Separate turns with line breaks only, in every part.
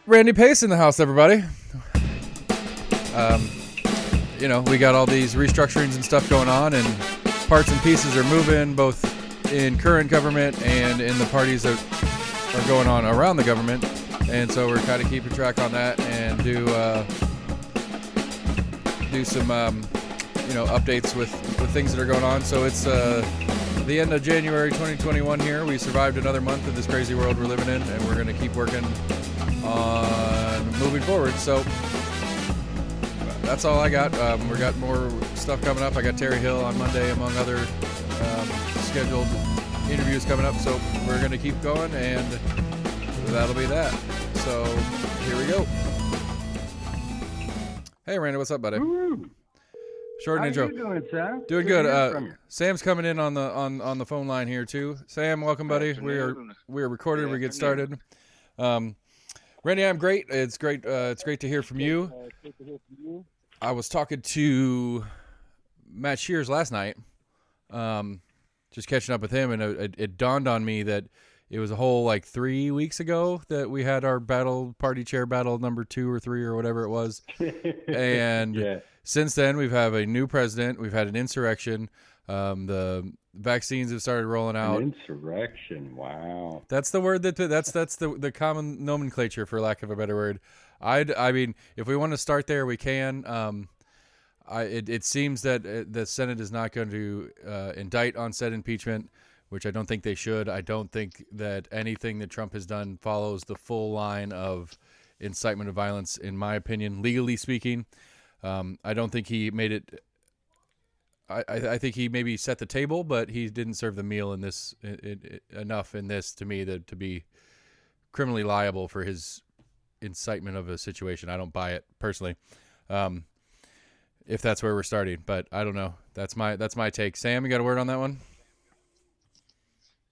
Randy Pace in the house, everybody. We got all these restructurings and stuff going on, and parts and pieces are moving, both in current government and in the parties that are going on around the government. And so we're kind of keeping track on that and do some updates with things that are going on. So it's the end of January 2021 here. We survived another month of this crazy world we're living in, and we're going to keep working on moving forward. So that's all I got. We got more stuff coming up. I got Terry Hill on Monday, among other scheduled interviews coming up. So we're going to keep going, and that'll be that. So here we go. Hey, Randy, what's up, buddy?
Woo.
Short intro.
How you doing, Seth?
Doing good. Sam's coming in on the phone line here too. Sam, welcome, buddy. We are recorded. We get started. Randy, I'm great. It's great. It's great to hear from you. I was talking to Matt Shears last night, just catching up with him, and it dawned on me that it was a whole 3 weeks ago that we had our party chair battle number 2 or 3 or whatever it was. And
yeah.
Since then, we've had a new president. We've had an insurrection. The vaccines have started rolling out.
An insurrection. Wow.
That's the word that's the common nomenclature, for lack of a better word. I mean, if we want to start there, we can. It seems that the Senate is not going to indict on said impeachment, which I don't think they should. I don't think that anything that Trump has done follows the full line of incitement of violence, in my opinion, legally speaking. I don't think he made it. I think he maybe set the table, but he didn't serve the meal in this enough in this to me to be criminally liable for his incitement of a situation. I don't buy it personally. If that's where we're starting, but I don't know. That's my take. Sam, you got a word on that one?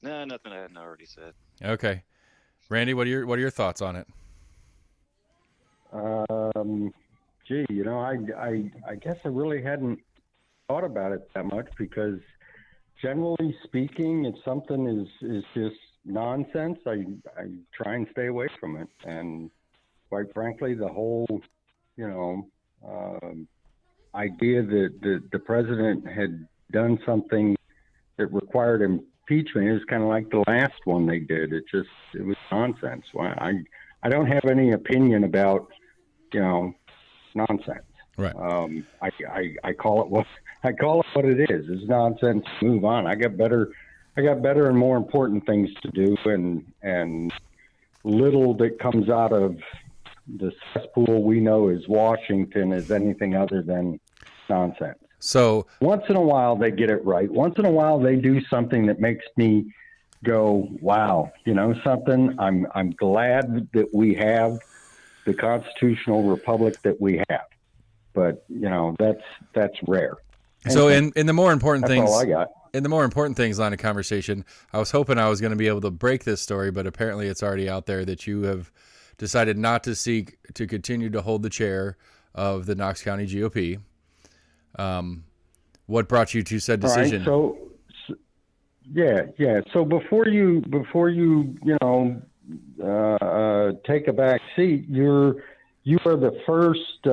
No, nothing I hadn't already said.
Okay, Randy, what are your thoughts on it?
Gee, I guess I really hadn't thought about it that much, because generally speaking, if something is just nonsense, I try and stay away from it. And quite frankly, the whole, idea that the president had done something that required impeachment is kind of like the last one they did. It was nonsense. I don't have any opinion about, nonsense.
Right.
I call it what it is. It's nonsense. Move on. I got better and more important things to do, and little that comes out of the cesspool we know as Washington is anything other than nonsense.
So
once in a while they get it right. Once in a while they do something that makes me go, wow, something. I'm glad that we have the constitutional republic that we have. But that's rare.
So in the more important things,
all I got.
In the more important things line of conversation, I was hoping I was going to be able to break this story, but apparently it's already out there that you have decided not to seek to continue to hold the chair of the Knox County GOP. What brought you to said decision?
All right, yeah. So before you take a back seat, you are the first.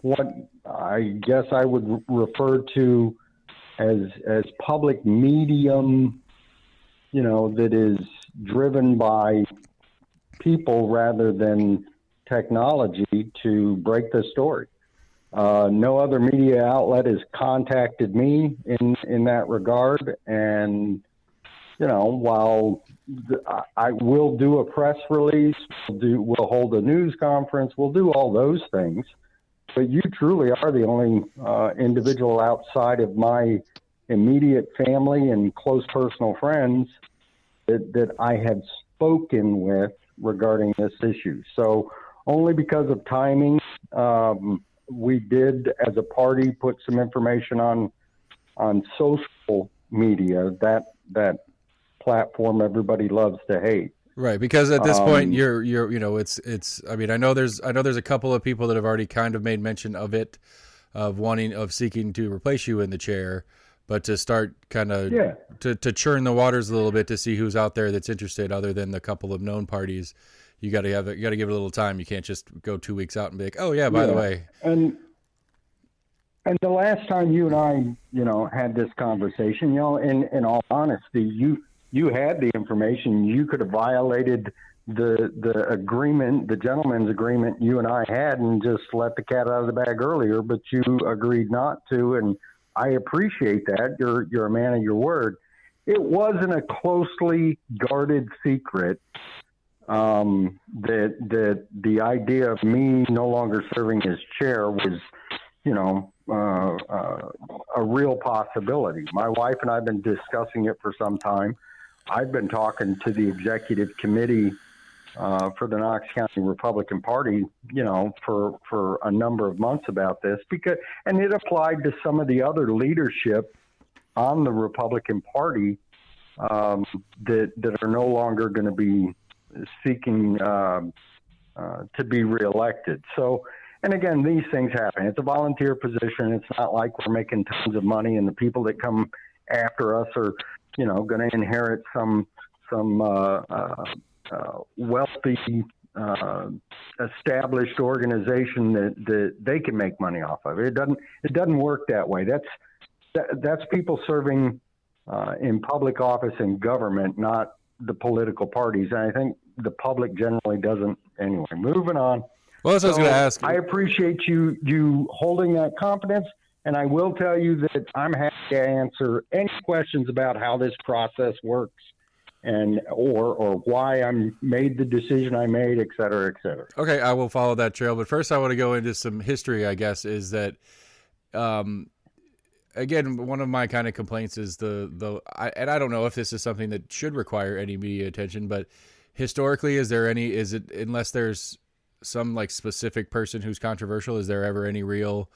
What I guess I would refer to as public medium, that is driven by people rather than technology to break the story. No other media outlet has contacted me in that regard. And, while I will do a press release, we'll hold a news conference, we'll do all those things. But you truly are the only individual outside of my immediate family and close personal friends that I have spoken with regarding this issue. So only because of timing, we did, as a party, put some information on social media, that platform everybody loves to hate.
Right, because at this point it's I mean, I know there's a couple of people that have already kind of made mention of it, of seeking to replace you in the chair, but to start kind of
Yeah.
to churn the waters a little bit to see who's out there that's interested, other than the couple of known parties. You got to give it a little time. You can't just go 2 weeks out and be like, oh yeah, by the way.
And the last time you and I, had this conversation, in all honesty, you had the information. You could have violated the agreement, the gentleman's agreement you and I had, and just let the cat out of the bag earlier, but you agreed not to, and I appreciate that. You're a man of your word. It wasn't a closely guarded secret that the idea of me no longer serving as chair was, a real possibility. My wife and I have been discussing it for some time. I've been talking to the executive committee for the Knox County Republican Party, for a number of months about this, and it applied to some of the other leadership on the Republican Party that are no longer going to be seeking to be reelected. So, and again, these things happen. It's a volunteer position. It's not like we're making tons of money, and the people that come after us are, going to inherit some wealthy, established organization that they can make money off of. It doesn't work that way. That's people serving in public office in government, not the political parties. And I think the public generally doesn't. Anyway, moving on.
Well, that's what I was going to ask.
I appreciate you holding that confidence, and I will tell you that I'm happy to answer any questions about how this process works, and or why I made the decision I made, et cetera, et cetera.
Okay, I will follow that trail. But first I want to go into some history, I guess, is that, again, one of my kind of complaints is and I don't know if this is something that should require any media attention, but historically, unless there's some like specific person who's controversial, is there ever any real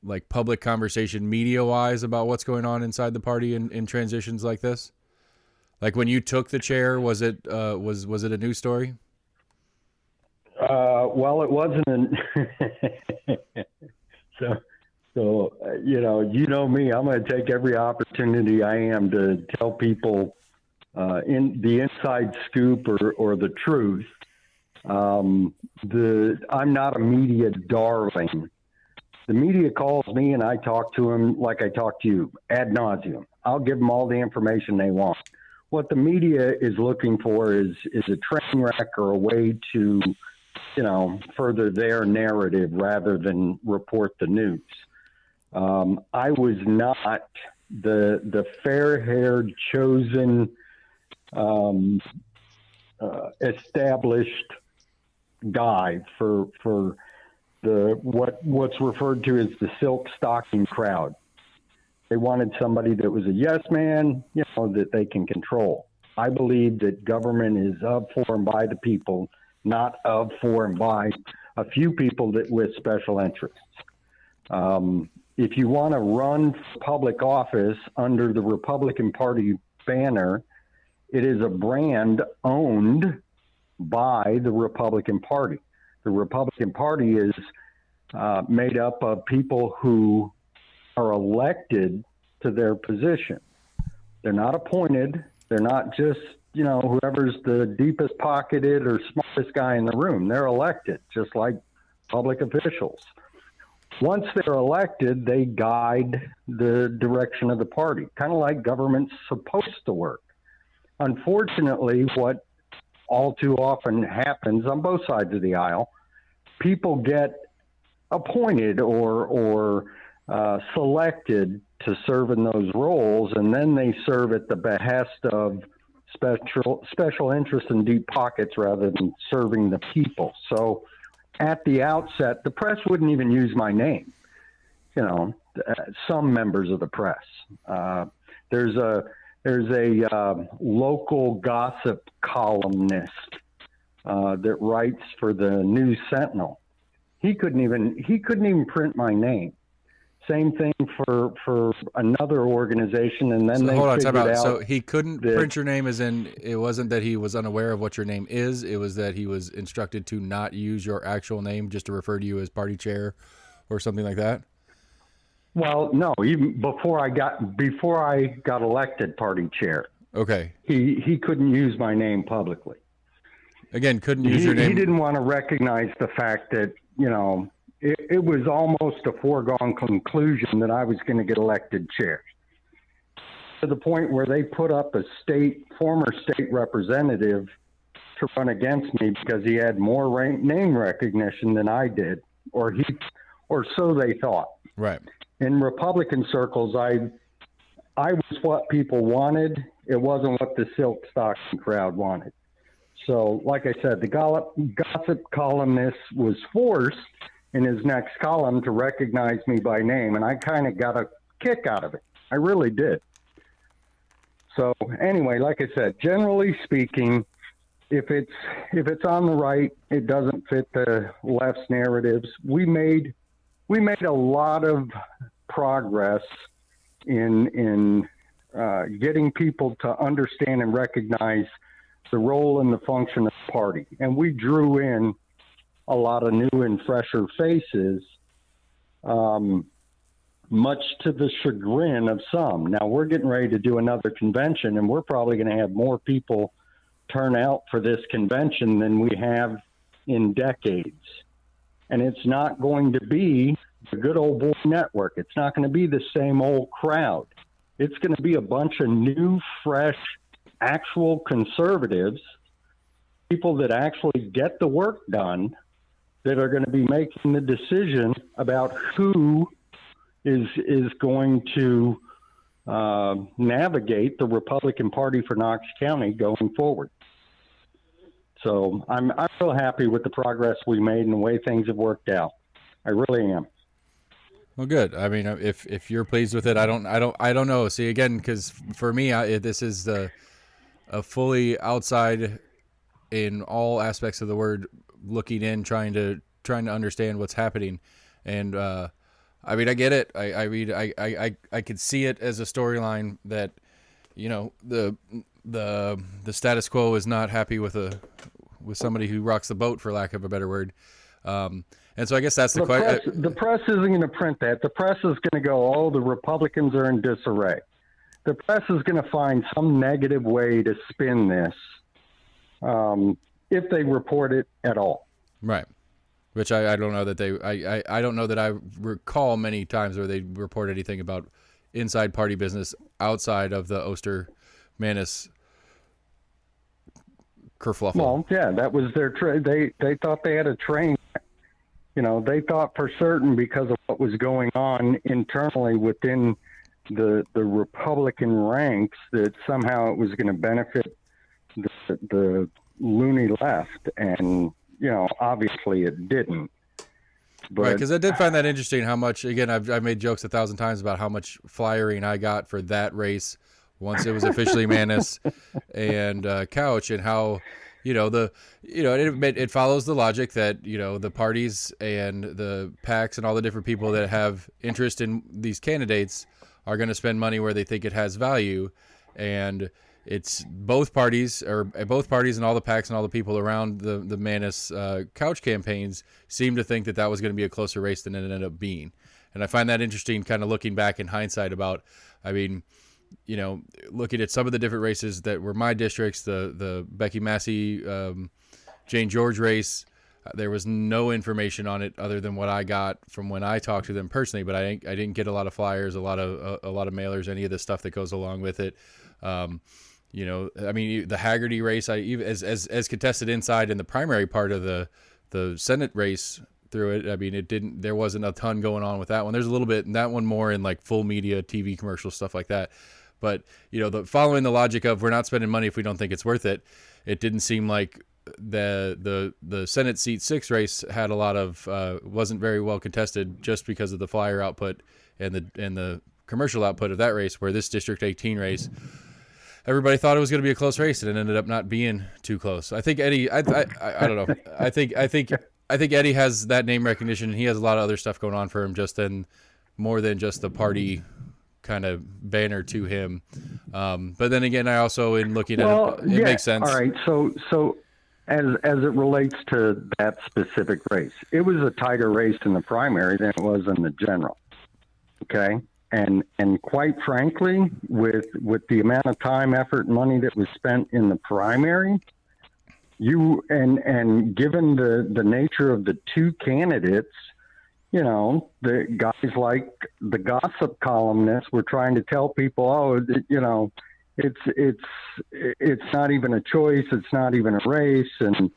like public conversation media wise about what's going on inside the party in transitions like this? Like when you took the chair, was it was it a news story?
Well, it wasn't. So you know me. I'm going to take every opportunity I am to tell people in the inside scoop or the truth. I'm not a media darling. The media calls me and I talk to them like I talk to you, ad nauseum. I'll give them all the information they want. What the media is looking for is a train wreck or a way to, further their narrative rather than report the news. I was not the fair-haired, chosen, established guy for what's referred to as the silk stocking crowd. They wanted somebody that was a yes man, that they can control. I believe that government is of, for, and by the people, not of, for, and by a few people with special interests. If you want to run for public office under the Republican Party banner, it is a brand owned by the Republican Party. The Republican Party is made up of people who are elected to their position. They're not appointed. They're not just, whoever's the deepest pocketed or smartest guy in the room. They're elected, just like public officials. Once they're elected, they guide the direction of the party, kind of like government's supposed to work. Unfortunately, what all too often happens on both sides of the aisle, people get appointed or selected to serve in those roles, and then they serve at the behest of special interests and deep pockets rather than serving the people. So at the outset, the press wouldn't even use my name. Some members of the press. There's a local gossip columnist that writes for the News Sentinel. He couldn't even print my name. Same thing for another organization, and then
hold on, time out.
out.
So he couldn't print your name, as in it wasn't that he was unaware of what your name is. It was that he was instructed to not use your actual name, just to refer to you as party chair, or something like that.
Well, no, even before I got elected party chair,
Okay.
he couldn't use my name publicly.
Again, couldn't use your
He
name.
didn't want to recognize the fact that, it was almost a foregone conclusion that I was going to get elected chair, to the point where they put up a former state representative to run against me because he had more name recognition than I did, or so they thought.
Right.
In Republican circles, I was what people wanted. It wasn't what the silk stocking crowd wanted. So, like I said, the gossip columnist was forced in his next column to recognize me by name, and I kind of got a kick out of it. I really did. So, anyway, like I said, generally speaking, if it's on the right, it doesn't fit the left's narratives. We made a lot of progress in getting people to understand and recognize the role and the function of the party. And we drew in a lot of new and fresher faces, much to the chagrin of some. Now, we're getting ready to do another convention, and we're probably going to have more people turn out for this convention than we have in decades. And it's not going to be the good old boy network. It's not going to be the same old crowd. It's going to be a bunch of new, fresh, actual conservatives, people that actually get the work done, that are going to be making the decision about who is going to navigate the Republican Party for Knox County going forward. So I'm real happy with the progress we made and the way things have worked out. I really am.
Well, good. I mean, if you're pleased with it, I don't know. See, again, because for me, this is a fully outside in all aspects of the word, looking in, trying to understand what's happening. And I mean, I get it. I could see it as a storyline that, the status quo is not happy with somebody who rocks the boat, for lack of a better word. And so I guess that's the question.
The press isn't going to print that. The press is going to go, oh, the Republicans are in disarray. The press is going to find some negative way to spin this, if they report it at all.
Right. Which I don't know that I don't know that I recall many times where they report anything about inside party business outside of the Oster Manus kerfluffle.
Well, yeah, that was their they thought they had a train. They thought for certain, because of what was going on internally within the Republican ranks, that somehow it was going to benefit the loony left, and obviously it didn't. But,
right, because I did find that interesting how much, again, I've made jokes 1,000 times about how much flyering I got for that race once it was officially Manus and Couch, and how it follows the logic that the parties and the PACs and all the different people that have interest in these candidates are going to spend money where they think it has value, and it's both parties and all the PACs and all the people around the Manus Couch campaigns seem to think that was going to be a closer race than it ended up being. And I find that interesting, kind of looking back in hindsight about, I mean, looking at some of the different races that were my districts, the Becky Massey, Jane George race, there was no information on it other than what I got from when I talked to them personally, but I didn't get a lot of flyers, a lot of mailers, any of the stuff that goes along with it. I mean, the Haggerty race, as contested inside in the primary part of the Senate race through it, I mean, there wasn't a ton going on with that one. There's a little bit, and that one more in like full media, TV commercial stuff like that. But, following the logic of we're not spending money if we don't think it's worth it, it didn't seem like the Senate seat 6 race had a lot of, wasn't very well contested just because of the flyer output and the commercial output of that race, where this District 18 race, everybody thought it was going to be a close race, and it ended up not being too close. I think Eddie, I don't know. I think Eddie has that name recognition, and he has a lot of other stuff going on for him, more than just the party kind of banner to him. But then again, I also, in looking at it makes sense.
All right. So as it relates to that specific race, it was a tighter race in the primary than it was in the general. Okay. And quite frankly, with the amount of time, effort, and money that was spent in the primary, and given the nature of the two candidates, the guys like the gossip columnists were trying to tell people, it's not even a choice, it's not even a race, and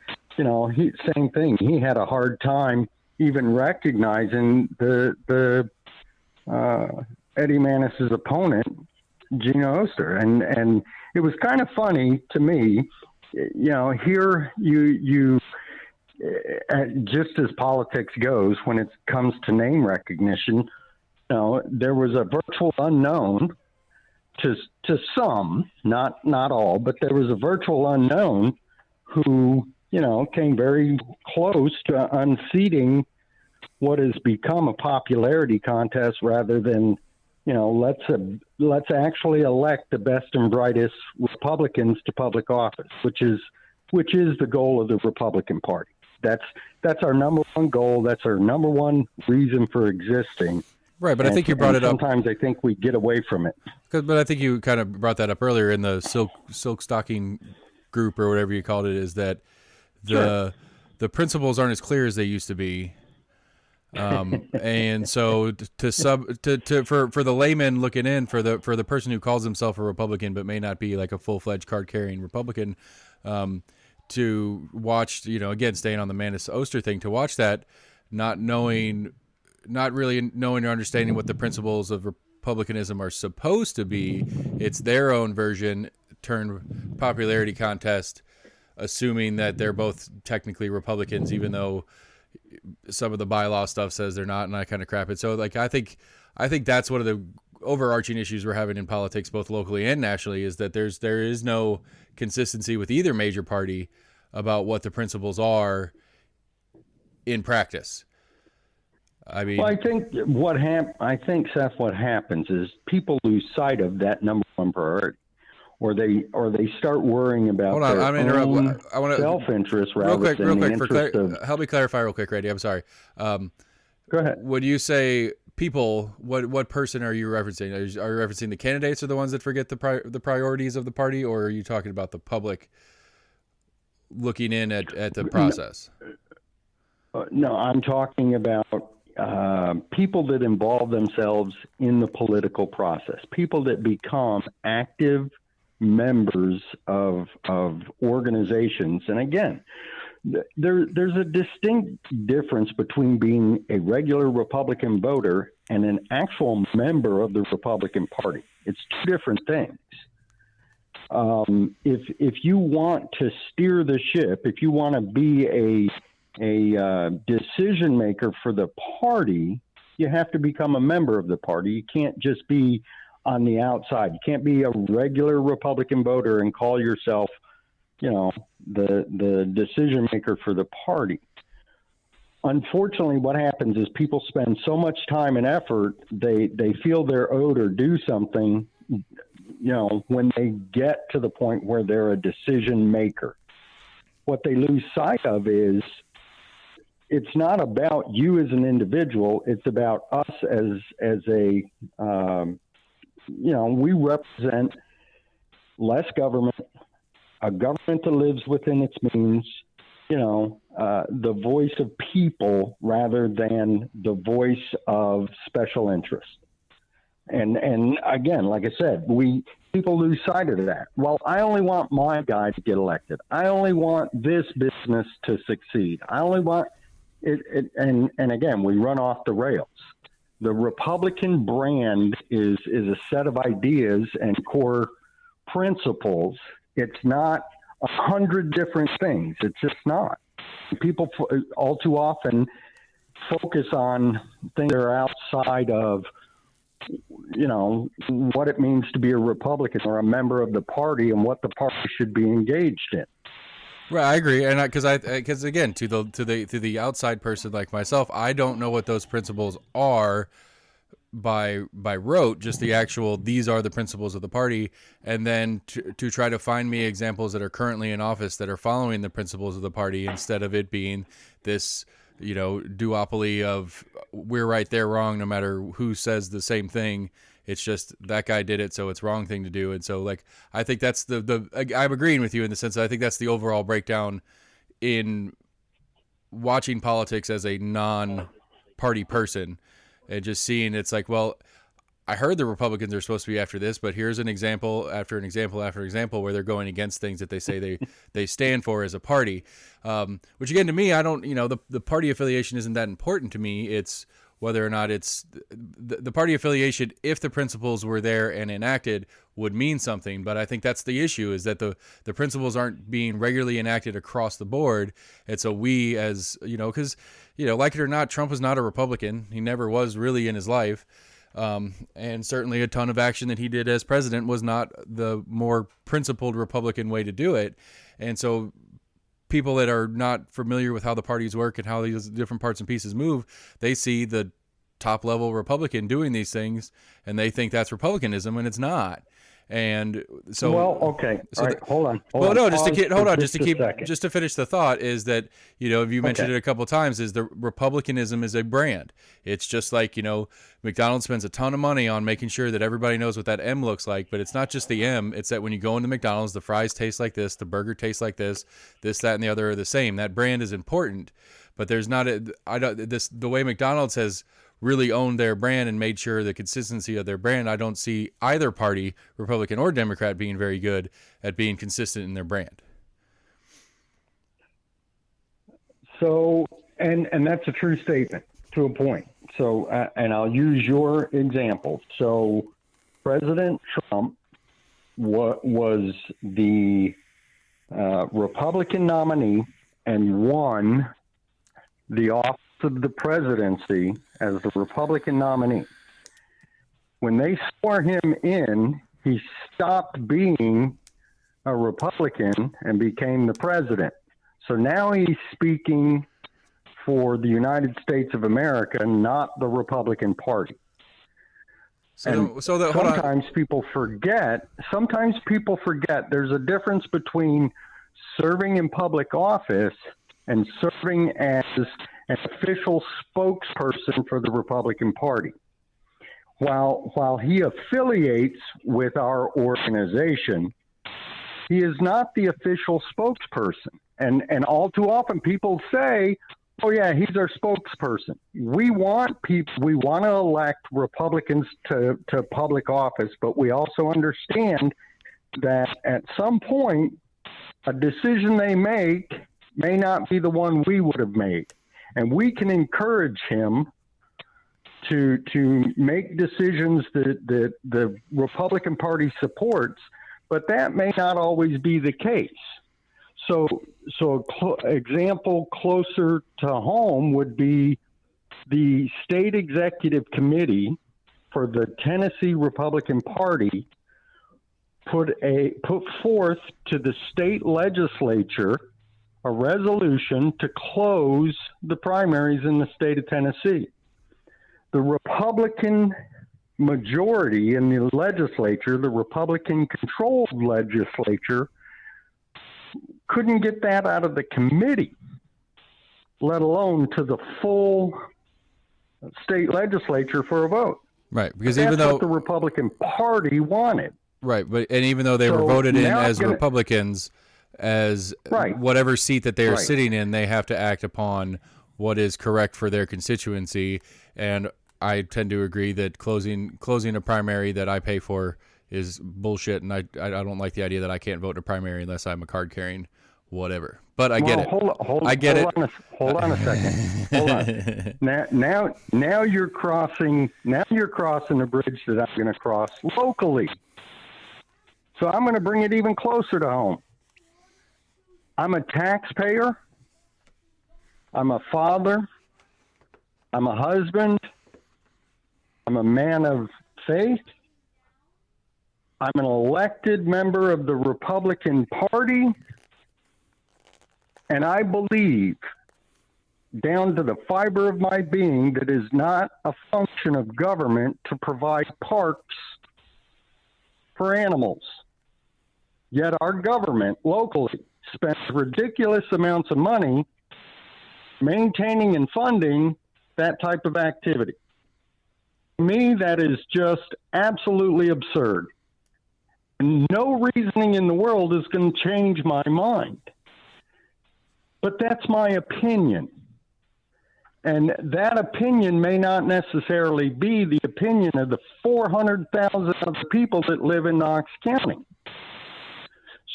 same thing. He had a hard time even recognizing the Eddie Manis's opponent, Gino Oster, and it was kind of funny to me. Here you just as politics goes, when it comes to name recognition, there was a virtual unknown to some, not all, but there was a virtual unknown who came very close to unseating what has become a popularity contest rather than let's actually elect the best and brightest Republicans to public office, which is the goal of the Republican Party. That's our number one goal. That's our number one reason for existing.
Right, but I think you brought it up.
Sometimes I think we get away from it.
But I think you kind of brought that up earlier in the silk stocking group or whatever you called it. Is that the principles aren't as clear as they used to be. And so for the layman looking in, for the person who calls himself a Republican but may not be like a full-fledged card-carrying Republican, to watch, again, staying on the Manis Oster thing, to watch that, not really knowing or understanding what the principles of republicanism are supposed to be. It's their own version turned popularity contest, assuming that they're both technically Republicans, even though some of the bylaw stuff says they're not, and that kind of crap. And so, I think that's one of the overarching issues we're having in politics, both locally and nationally, is that there is no consistency with either major party about what the principles are in practice. I mean,
I think Seth, what happens is people lose sight of that number one priority, or they start worrying about their own self-interest rather than the interest of.
Help me clarify real quick, Randy. I'm sorry.
Go ahead.
When you say people, what person are you referencing? Are you referencing the candidates, or the ones that forget the priorities of the party, or are you talking about the public looking in at the process?
No, I'm talking about people that involve themselves in the political process, people that become active members of organizations. And again, there's a distinct difference between being a regular Republican voter and an actual member of the Republican Party. It's two different things. If you want to steer the ship, if you want to be a decision maker for the party, you have to become a member of the party. You can't just be on the outside. You can't be a regular Republican voter and call yourself, the decision maker for the party. Unfortunately, what happens is people spend so much time and effort, they feel they're owed or do something, when they get to the point where they're a decision maker. What they lose sight of is it's not about you as an individual. It's about us as a, we represent less government, a government that lives within its means, the voice of people rather than the voice of special interest. And again, like I said, people lose sight of that. Well, I only want my guy to get elected. I only want this business to succeed. I only want it. And again, we run off the rails. The Republican brand is a set of ideas and core principles. It's not 100 different things. It's just not. People all too often focus on things that are outside of, what it means to be a Republican or a member of the party and what the party should be engaged in.
Right, I agree, and because again, to the outside person like myself, I don't know what those principles are by rote, just the actual, these are the principles of the party, and then to try to find me examples that are currently in office that are following the principles of the party instead of it being this, duopoly of we're right, they're wrong, no matter who says the same thing. It's just that guy did it, so it's wrong thing to do. And so, like, I think that's I'm agreeing with you in the sense that I think that's the overall breakdown in watching politics as a non-party person and just seeing it's like, well, I heard the Republicans are supposed to be after this, but here's an example after an example after example where they're going against things that they say they stand for as a party. Which again, to me, I don't, the party affiliation isn't that important to me. It's whether or not it's the party affiliation, if the principles were there and enacted, would mean something. But I think that's the issue, is that the principles aren't being regularly enacted across the board. And so we, as, because, like it or not, Trump was not a Republican. He never was really in his life. And certainly a ton of action that he did as president was not the more principled Republican way to do it. And so people that are not familiar with how the parties work and how these different parts and pieces move, they see the top level Republican doing these things and they think that's Republicanism, and it's not. And so,
well, okay.
So
all right, hold on.
Just to finish the thought is that, you mentioned it a couple of times, is the Republicanism is a brand. It's just like, McDonald's spends a ton of money on making sure that everybody knows what that M looks like, but it's not just the M. It's that when you go into McDonald's, the fries taste like this, the burger tastes like this, that, and the other are the same. That brand is important, but there's not the way McDonald's has really owned their brand and made sure the consistency of their brand. I don't see either party, Republican or Democrat, being very good at being consistent in their brand.
So, and that's a true statement to a point. So, and I'll use your example. So, President Trump was the Republican nominee and won the office of the presidency as the Republican nominee. When they swore him in, he stopped being a Republican and became the president. So now he's speaking for the United States of America, not the Republican Party. Sometimes people forget there's a difference between serving in public office and serving as an official spokesperson for the Republican Party. While he affiliates with our organization, he is not the official spokesperson. And all too often people say, oh yeah, he's our spokesperson. We want to elect Republicans to public office, but we also understand that at some point, a decision they make may not be the one we would have made. And we can encourage him to make decisions that the Republican Party supports, but that may not always be the case. So example closer to home would be the state executive committee for the Tennessee Republican Party put forth to the state legislature a resolution to close the primaries in the state of Tennessee. The Republican majority in the legislature, the Republican-controlled legislature, couldn't get that out of the committee, let alone to the full state legislature for a vote.
Right, because
that's
even though
what the Republican Party wanted.
Right, and even though they were voted in as Republicans, as whatever seat that they are sitting in, they have to act upon what is correct for their constituency. And I tend to agree that closing a primary that I pay for is bullshit, and I don't like the idea that I can't vote in a primary unless I'm a card carrying whatever. But I get it. Hold
on a second. Hold on. Now you're crossing the bridge that I'm going to cross locally. So I'm going to bring it even closer to home. I'm a taxpayer. I'm a father. I'm a husband. I'm a man of faith. I'm an elected member of the Republican Party. And I believe, down to the fiber of my being, that it is not a function of government to provide parks for animals. Yet our government locally spends ridiculous amounts of money maintaining and funding that type of activity. To me, that is just absolutely absurd. No reasoning in the world is going to change my mind. But that's my opinion. And that opinion may not necessarily be the opinion of the 400,000 other people that live in Knox County.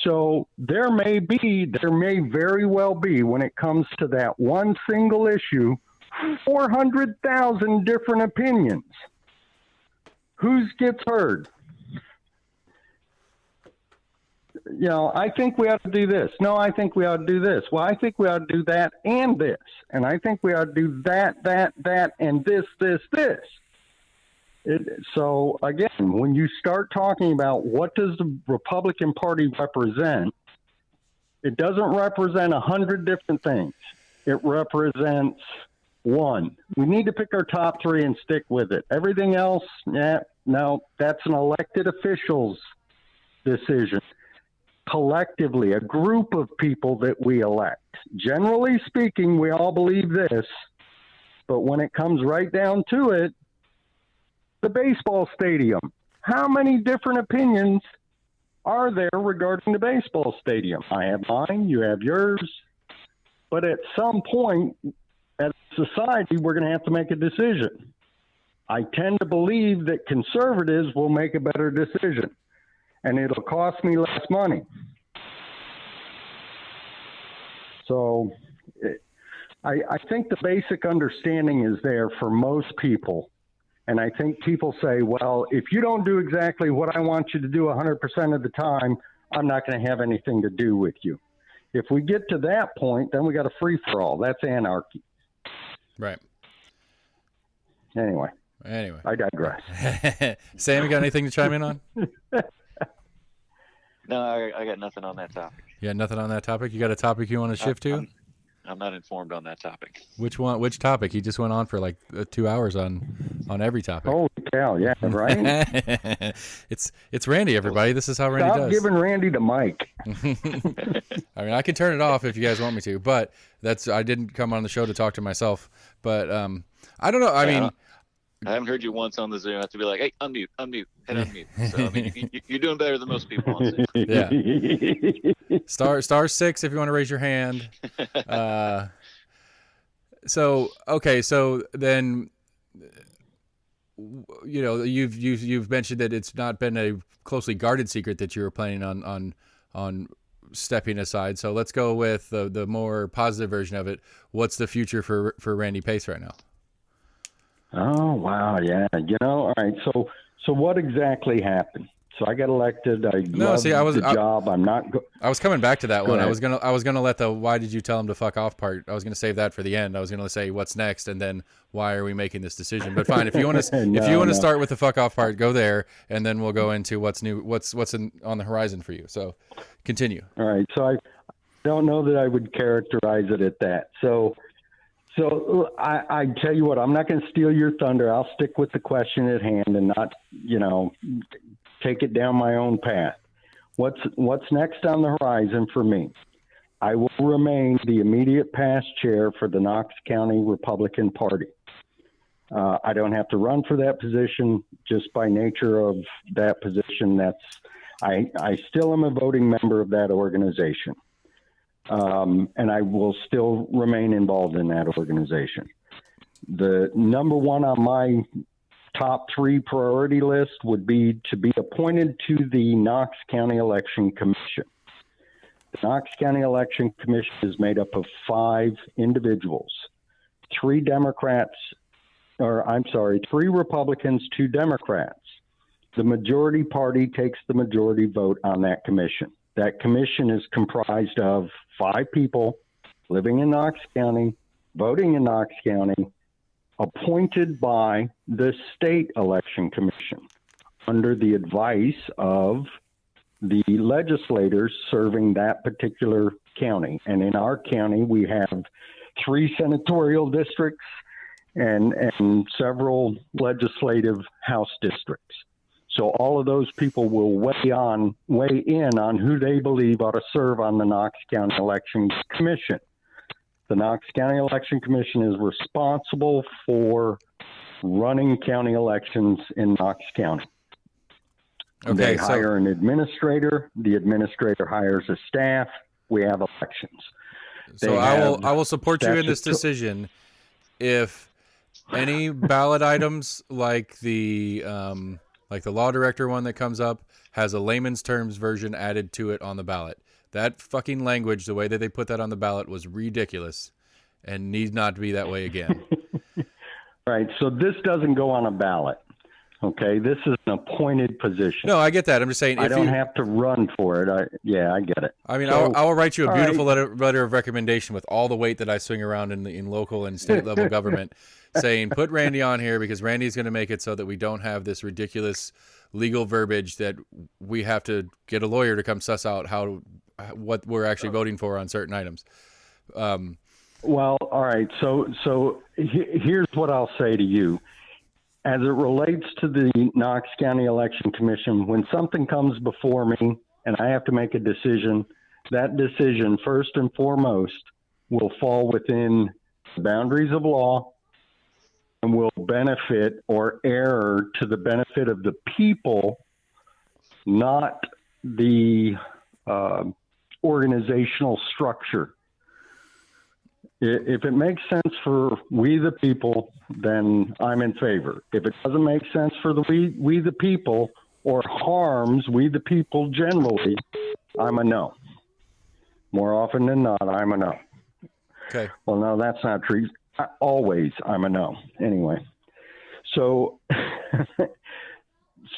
So there may very well be, when it comes to that one single issue, 400,000 different opinions. Whose gets heard? I think we ought to do this. No, I think we ought to do this. Well, I think we ought to do that and this. And I think we ought to do that, and this. So, again, when you start talking about what does the Republican Party represent, it doesn't represent 100 different things. It represents one. We need to pick our top three and stick with it. Everything else, no, that's an elected official's decision. Collectively, a group of people that we elect. Generally speaking, we all believe this, but when it comes right down to it, the baseball stadium. How many different opinions are there regarding the baseball stadium? I have mine, you have yours, but at some point, as a society, we're going to have to make a decision. I tend to believe that conservatives will make a better decision, and it'll cost me less money. So I think the basic understanding is there for most people. And I think people say, well, if you don't do exactly what I want you to do 100% of the time, I'm not going to have anything to do with you. If we get to that point, then we got a free-for-all. That's anarchy.
Right.
Anyway, I digress.
Sam, you got anything to chime in on?
No, I got nothing on that topic.
You got nothing on that topic? You got a topic you want to shift to?
I'm not informed on that topic.
Which one? Which topic? He just went on for like 2 hours on every topic.
Holy cow, yeah, right?
It's Randy, everybody. This is how Randy does.
Stop giving Randy the mic.
I mean, I can turn it off if you guys want me to, but I didn't come on the show to talk to myself. But I don't know. I mean,
I haven't heard you once on the Zoom. I have to be like, hey, unmute, hit unmute. So I mean, you're doing better than most people on Zoom.
Yeah. Star 6 if you want to raise your hand. So then, you've mentioned that it's not been a closely guarded secret that you were planning on stepping aside. So let's go with the more positive version of it. What's the future for Randy Pace right now?
Oh, wow. Yeah. All right. So what exactly happened? So I got elected. I was the job.
I was coming back to that one. I was gonna let the why did you tell him to fuck off part. I was gonna save that for the end. I was gonna say what's next, and then why are we making this decision? But fine, if you want to start with the fuck off part, go there, and then we'll go into what's new, what's on the horizon for you. So continue.
All right. So I don't know that I would characterize it at that. So I tell you what, I'm not going to steal your thunder. I'll stick with the question at hand and not, take it down my own path. What's next on the horizon for me? I will remain the immediate past chair for the Knox County Republican Party. I don't have to run for that position just by nature of that position. I still am a voting member of that organization. And I will still remain involved in that organization. The number one on my top 3 priority list would be to be appointed to the Knox County Election Commission. The Knox County Election Commission is made up of 5 individuals, 3 Republicans, 2 Democrats. The majority party takes the majority vote on that commission. That commission is comprised of 5 people living in Knox County, voting in Knox County, appointed by the state election commission under the advice of the legislators serving that particular county. And in our county, we have 3 senatorial districts and several legislative House districts. So all of those people will weigh in on who they believe ought to serve on the Knox County Election Commission. The Knox County Election Commission is responsible for running county elections in Knox County.
Okay,
They hire an administrator. The administrator hires a staff. We have elections.
So I will support you in this decision if any ballot items like the law director one that comes up has a layman's terms version added to it on the ballot. That fucking language, the way that they put that on the ballot, was ridiculous and needs not to be that way again.
Right. So this doesn't go on a ballot. Okay. This is an appointed position.
No, I get that. I'm just saying.
I don't have to run for it. I get it.
I mean, I will write you a beautiful letter of recommendation with all the weight that I swing around in local and state level government, saying put Randy on here because Randy's going to make it so that we don't have this ridiculous legal verbiage that we have to get a lawyer to come suss out what we're actually voting for on certain items.
Well, all right. So here's what I'll say to you. As it relates to the Knox County Election Commission, when something comes before me and I have to make a decision, that decision, first and foremost, will fall within the boundaries of law and will benefit or err to the benefit of the people, not the organizational structure. If it makes sense for we the people, then I'm in favor. If it doesn't make sense for the we the people or harms we the people generally, I'm a no. More often than not, I'm a no.
Okay.
Well, no, that's not true. Always, I'm a no. Anyway, so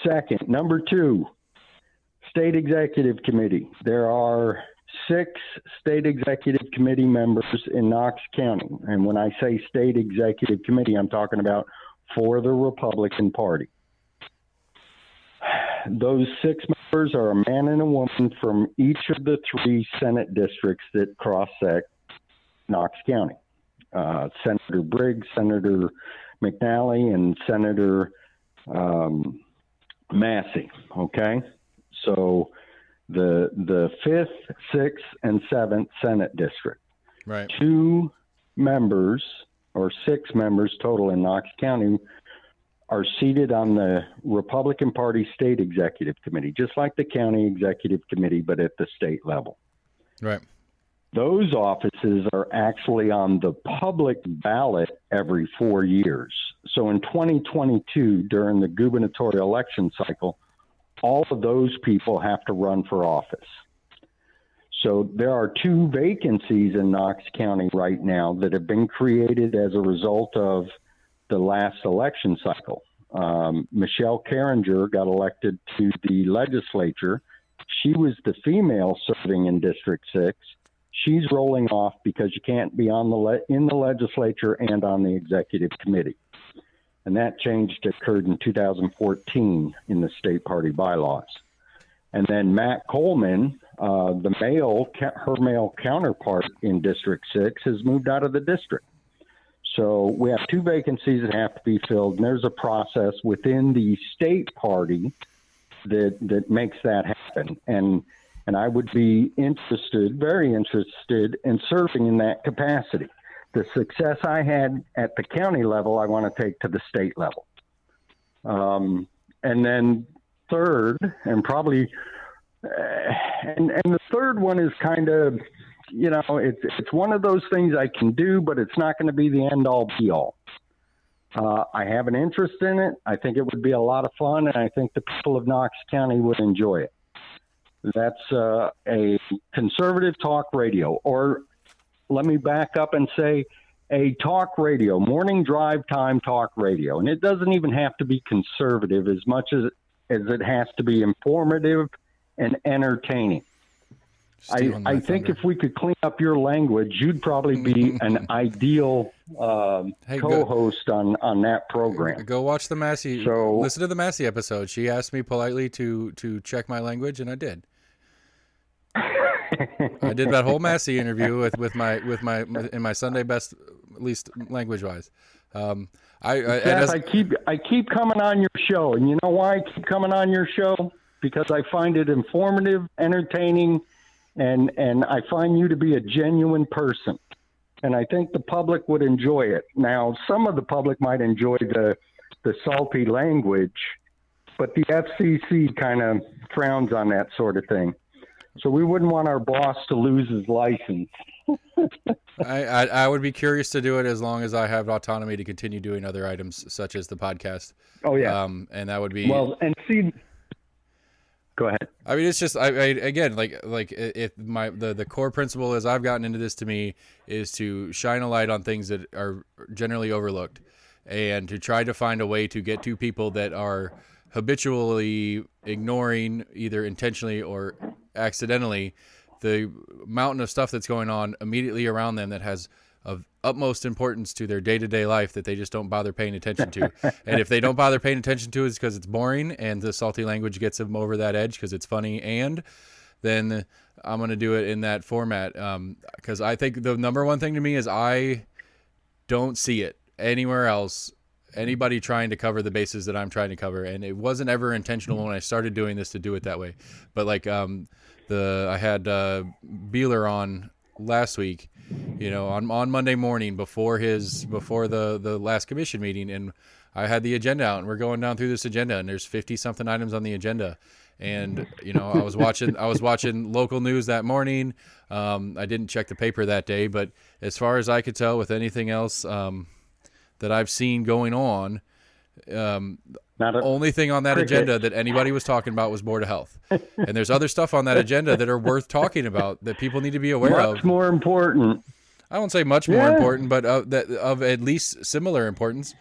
second, number 2, State Executive Committee. There are 6 State Executive Committee members in Knox County. And when I say State Executive Committee, I'm talking about for the Republican Party. Those 6 members are a man and a woman from each of the 3 Senate districts that cross-sect Knox County. Senator Briggs, Senator McNally, and Senator Massey. Okay? So the 5th, 6th, and 7th Senate district.
Right.
2 members, or 6 members total in Knox County, are seated on the Republican Party State Executive Committee, just like the County Executive Committee, but at the state level.
Right.
Those offices are actually on the public ballot every 4 years. So in 2022, during the gubernatorial election cycle, all of those people have to run for office. So there are 2 vacancies in Knox County right now that have been created as a result of the last election cycle. Michelle Carringer got elected to the legislature. She was the female serving in District 6. She's rolling off because you can't be on in the legislature and on the executive committee. And that change occurred in 2014 in the state party bylaws. And then Matt Coleman, her male counterpart in District 6, has moved out of the district. So we have 2 vacancies that have to be filled, and there's a process within the state party that makes that happen. And I would be very interested in serving in that capacity. The success I had at the county level, I want to take to the state level. And then third, and probably, and the third one is kind of, it's one of those things I can do, but it's not going to be the end all be all. I have an interest in it. I think it would be a lot of fun, and I think the people of Knox County would enjoy it. That's a conservative talk radio, or let me back up and say a talk radio, morning drive time talk radio. And it doesn't even have to be conservative as much as it has to be informative and entertaining. I think if we could clean up your language, you'd probably be an ideal co-host on that program.
Go watch the Massey. Listen to the Massey episode. She asked me politely to check my language, and I did. I did that whole Massey interview with my Sunday best, at least language wise.
Seth, I keep coming on your show, and you know why I keep coming on your show? Because I find it informative, entertaining, and I find you to be a genuine person. and I think the public would enjoy it. Now, some of the public might enjoy the salty language, but the FCC kind of frowns on that sort of thing. So we wouldn't want our boss to lose his license.
I would be curious to do it as long as I have autonomy to continue doing other items such as the podcast.
Oh yeah.
And that would be
well. And see, go ahead.
I mean, it's just again like if the core principle as I've gotten into this to me is to shine a light on things that are generally overlooked, and to try to find a way to get to people that are habitually ignoring, either intentionally or accidentally, the mountain of stuff that's going on immediately around them that has of utmost importance to their day-to-day life that they just don't bother paying attention to. And if they don't bother paying attention to it, it's because it's boring and the salty language gets them over that edge because it's funny, and then I'm going to do it in that format because I think the number one thing to me is I don't see it anywhere else, anybody trying to cover the bases that I'm trying to cover. And it wasn't ever intentional when I started doing this to do it that way. But like I had Beeler on last week, on Monday morning before the last commission meeting, and I had the agenda out, and we're going down through this agenda, and there's 50 something items on the agenda. And I was watching local news that morning. I didn't check the paper that day, but as far as I could tell, with anything else that I've seen going on, only thing on that agenda that anybody was talking about was Board of Health. And there's other stuff on that agenda that are worth talking about that people need to be aware of.
Much more important.
I won't say much more important, but of at least similar importance.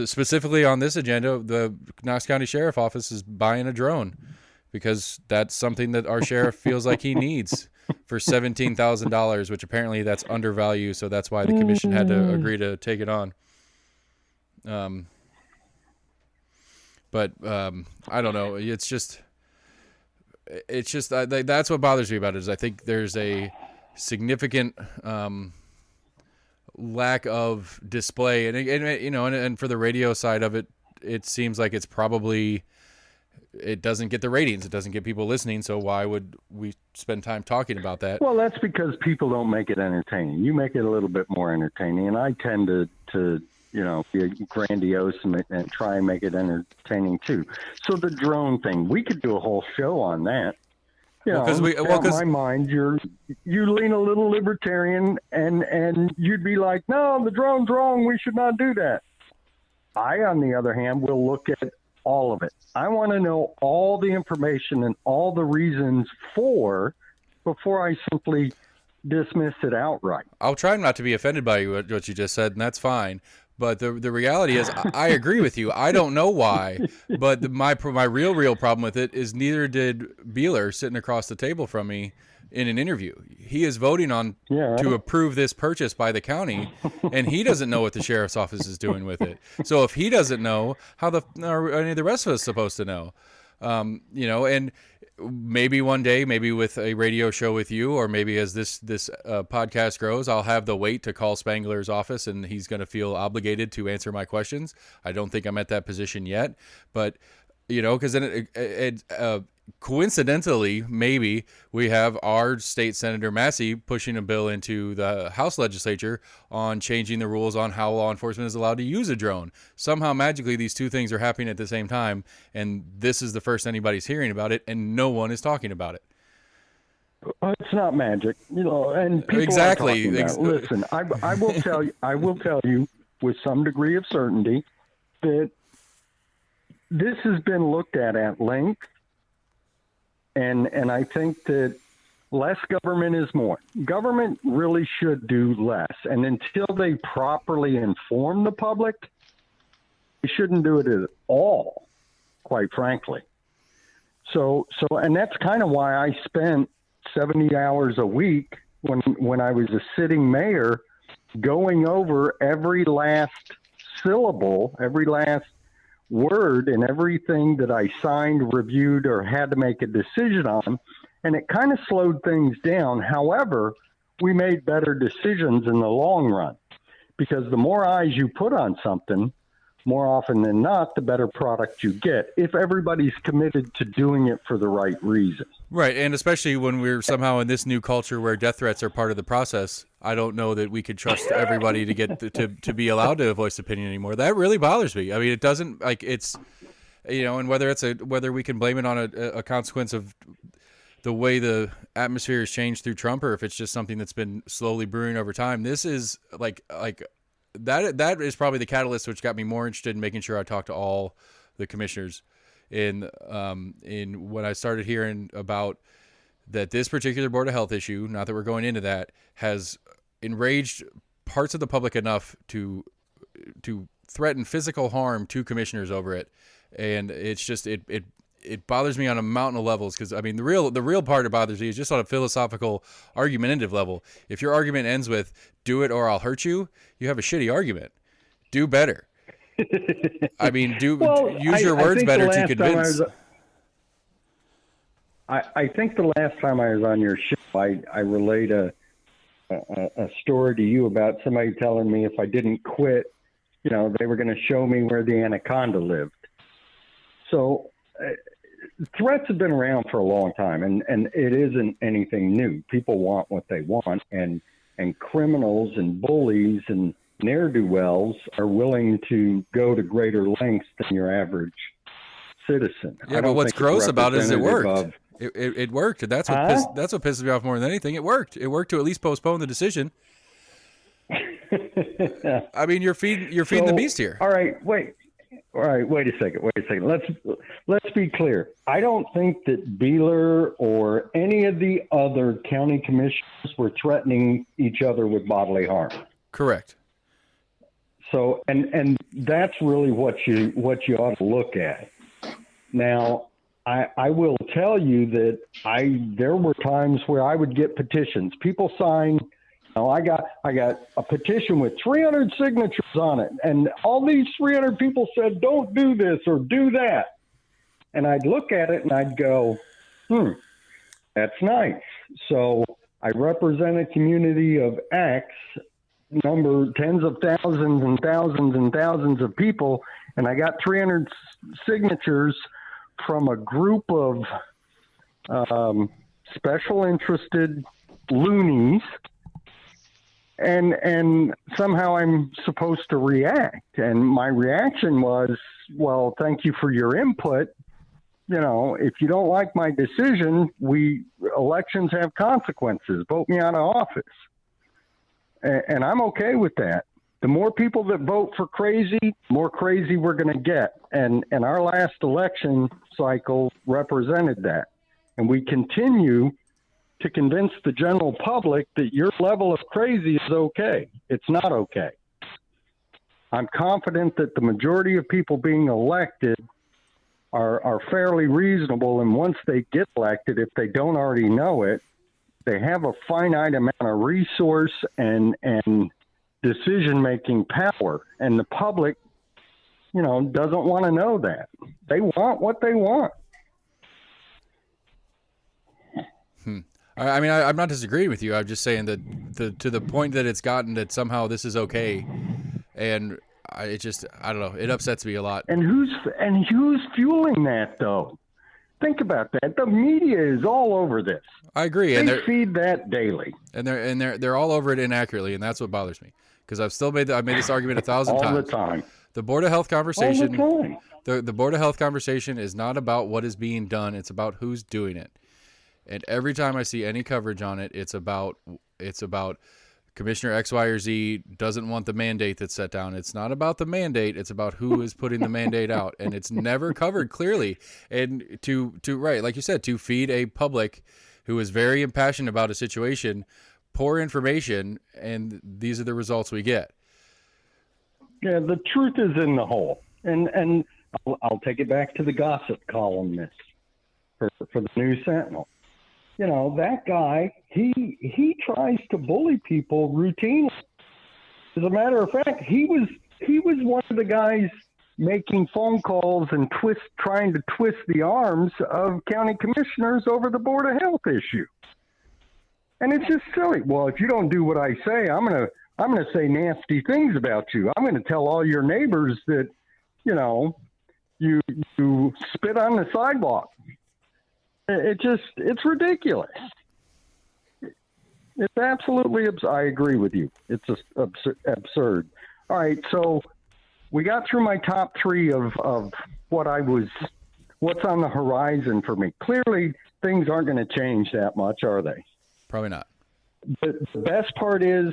Specifically on this agenda, the Knox County Sheriff Office is buying a drone because that's something that our sheriff feels like he needs for $17,000, which apparently that's undervalued. So that's why the commission had to agree to take it on. But I don't know. It's just that's what bothers me about it. Is I think there's a significant lack of display, and for the radio side of it, it seems like it's probably it doesn't get the ratings, it doesn't get people listening. So why would we spend time talking about that?
Well, that's because people don't make it entertaining. You make it a little bit more entertaining, and I tend to be grandiose and try and make it entertaining too. So the drone thing, we could do a whole show on that. In my mind, you lean a little libertarian, and you'd be like, no, the drone's wrong. We should not do that. I, on the other hand, will look at all of it. I want to know all the information and all the reasons before I simply dismiss it outright.
I'll try not to be offended by what you just said, and that's fine. But the reality is, I agree with you. I don't know why, but my real problem with it is neither did Beeler sitting across the table from me in an interview. He is voting to approve this purchase by the county, and he doesn't know what the sheriff's office is doing with it. So if he doesn't know, how are any of the rest of us supposed to know? And maybe one day, maybe with a radio show with you, or maybe as this podcast grows, I'll have the weight to call Spangler's office and he's going to feel obligated to answer my questions. I don't think I'm at that position yet, but because then coincidentally, maybe we have our state Senator Massey pushing a bill into the House legislature on changing the rules on how law enforcement is allowed to use a drone. Somehow, magically, these two things are happening at the same time, and this is the first anybody's hearing about it, and no one is talking about it.
It's not magic, and people
exactly.
Are talking about it. Listen, I will tell you. I will tell you with some degree of certainty that this has been looked at length. And I think that less government is more. Government really should do less. And until they properly inform the public, they shouldn't do it at all, quite frankly. So and that's kind of why I spent 70 hours a week when I was a sitting mayor going over every last syllable, every last word and everything that I signed, reviewed, or had to make a decision on, and it kind of slowed things down. However, we made better decisions in the long run because the more eyes you put on something, more often than not, the better product you get if everybody's committed to doing it for the right reason.
Right, and especially when we're somehow in this new culture where death threats are part of the process, I don't know that we could trust everybody to get to be allowed to voice opinion anymore. That really bothers me. I mean, it doesn't like it's, and whether we can blame it on a consequence of the way the atmosphere has changed through Trump, or if it's just something that's been slowly brewing over time. This is like that is probably the catalyst which got me more interested in making sure I talk to all the commissioners in when I started hearing about that this particular Board of Health issue, not that we're going into that, has enraged parts of the public enough to threaten physical harm to commissioners over it. And it's just it bothers me on a mountain of levels, because I mean the real part that bothers me is just on a philosophical argumentative level. If your argument ends with "do it or I'll hurt you," you have a shitty argument. Do better. I mean, use your words better to convince.
I think the last time I was on your show, I relayed a story to you about somebody telling me if I didn't quit, they were going to show me where the anaconda lived. So threats have been around for a long time, and it isn't anything new. People want what they want, and criminals and bullies and ne'er-do-wells are willing to go to greater lengths than your average citizen.
Yeah, but what's gross about it is it worked. It worked, and that's what pisses me off more than anything. It worked. It worked to at least postpone the decision. I mean, you're feeding the beast here.
All right, wait a second. Let's be clear. I don't think that Beeler or any of the other county commissioners were threatening each other with bodily harm.
Correct.
So, and that's really what you ought to look at. Now, I will tell you that there were times where I would get petitions. People sign. I got a petition with 300 signatures on it, and all these 300 people said, "Don't do this or do that." And I'd look at it and I'd go, that's nice. So I represent a community of X number, tens of thousands and thousands and thousands of people, and I got 300 signatures from a group of special interested loonies, and somehow I'm supposed to react. And my reaction was, well, thank you for your input. If you don't like my decision, elections have consequences. Vote me out of office. And I'm okay with that. The more people that vote for crazy, the more crazy we're going to get. And our last election cycle represented that. And we continue to convince the general public that your level of crazy is okay. It's not okay. I'm confident that the majority of people being elected are fairly reasonable. And once they get elected, if they don't already know it, they have a finite amount of resource and decision-making power. And the public, doesn't want to know that. They want what they want.
I mean, I'm not disagreeing with you. I'm just saying that to the point that it's gotten that somehow this is okay, and I don't know. It upsets me a lot.
And who's fueling that though? Think about that. The media is all over this.
I agree,
they feed that daily,
and they're all over it inaccurately, and that's what bothers me. Because I've made this argument 1,000 times.
All the time.
The Board of Health conversation.
All the time.
The Board of Health conversation is not about what is being done. It's about who's doing it. And every time I see any coverage on it, it's about Commissioner X, Y, or Z doesn't want the mandate that's set down. It's not about the mandate. It's about who is putting the mandate out, and it's never covered clearly. And to right, like you said, to feed a public who is very impassioned about a situation poor information, and these are the results we get.
Yeah, the truth is in the hole, and I'll take it back to the gossip columnist for the News Sentinel. That guy, he tries to bully people routinely. As a matter of fact, he was one of the guys making phone calls and trying to twist the arms of county commissioners over the Board of Health issue. And it's just silly. Well, if you don't do what I say, I'm gonna say nasty things about you. I'm gonna tell all your neighbors that, you spit on the sidewalk. It's ridiculous. It's absolutely absurd. I agree with you. It's just absurd. All right, so we got through my top three of what's on the horizon for me. Clearly, things aren't going to change that much, are they?
Probably not.
But the best part is